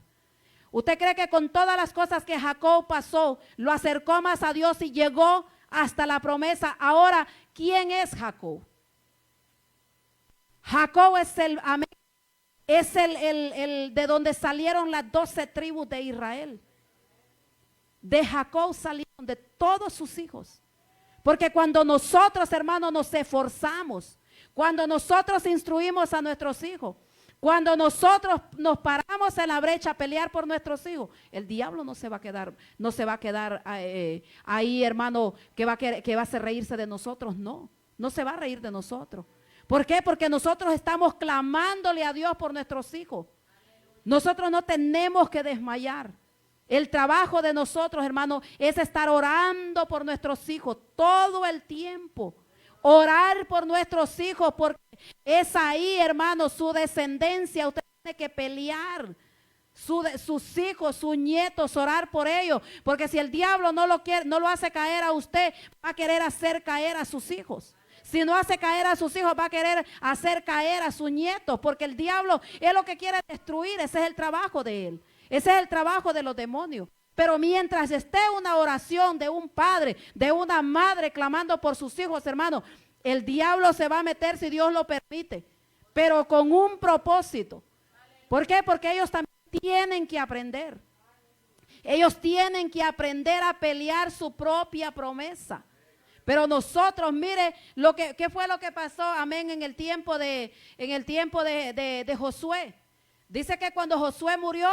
¿Usted cree que con todas las cosas que Jacob pasó, lo acercó más a Dios y llegó hasta la promesa? Ahora, ¿quién es Jacob? Jacob es el de donde salieron las 12 tribus de Israel. De Jacob salieron de todos sus hijos. Porque cuando nosotros, hermanos, nos esforzamos, cuando nosotros instruimos a nuestros hijos, cuando nosotros nos paramos en la brecha a pelear por nuestros hijos, el diablo no se va a quedar ahí, hermano, que va a hacer reírse de nosotros. No se va a reír de nosotros. ¿Por qué? Porque nosotros estamos clamándole a Dios por nuestros hijos. Nosotros no tenemos que desmayar. El trabajo de nosotros, hermano, es estar orando por nuestros hijos todo el tiempo. Orar por nuestros hijos, porque es ahí, hermano, su descendencia. Usted tiene que pelear sus hijos, sus nietos, orar por ellos, porque si el diablo no lo hace caer a usted, va a querer hacer caer a sus hijos. Si no hace caer a sus hijos, va a querer hacer caer a sus nietos, porque el diablo es lo que quiere destruir. Ese es el trabajo de él, ese es el trabajo de los demonios. Pero mientras esté una oración de un padre, de una madre clamando por sus hijos, hermano, el diablo se va a meter si Dios lo permite, pero con un propósito. ¿Por qué? Porque ellos también tienen que aprender. Ellos tienen que aprender a pelear su propia promesa. Pero nosotros, mire, ¿qué fue lo que pasó? Amén, en el tiempo de Josué. Dice que cuando Josué murió,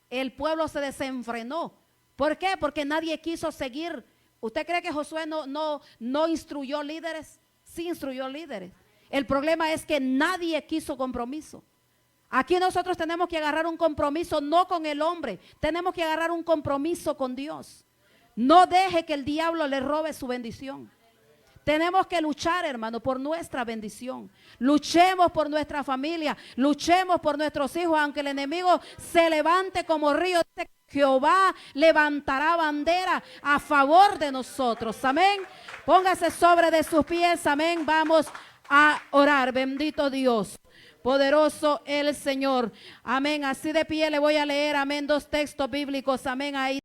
el pueblo se desenfrenó. ¿Por qué? Porque nadie quiso seguir. ¿Usted cree que Josué no instruyó líderes? Sí instruyó líderes. El problema es que nadie quiso compromiso. Aquí nosotros tenemos que agarrar un compromiso, no con el hombre. Tenemos que agarrar un compromiso con Dios. No deje que el diablo le robe su bendición. Tenemos que luchar, hermano, por nuestra bendición. Luchemos por nuestra familia, luchemos por nuestros hijos, aunque el enemigo se levante como río. Jehová levantará bandera a favor de nosotros. Amén. Póngase sobre de sus pies. Amén. Vamos a orar. Bendito Dios. poderoso el Señor. Amén. Así de pie le voy a leer, amén, dos textos bíblicos, amén, ahí.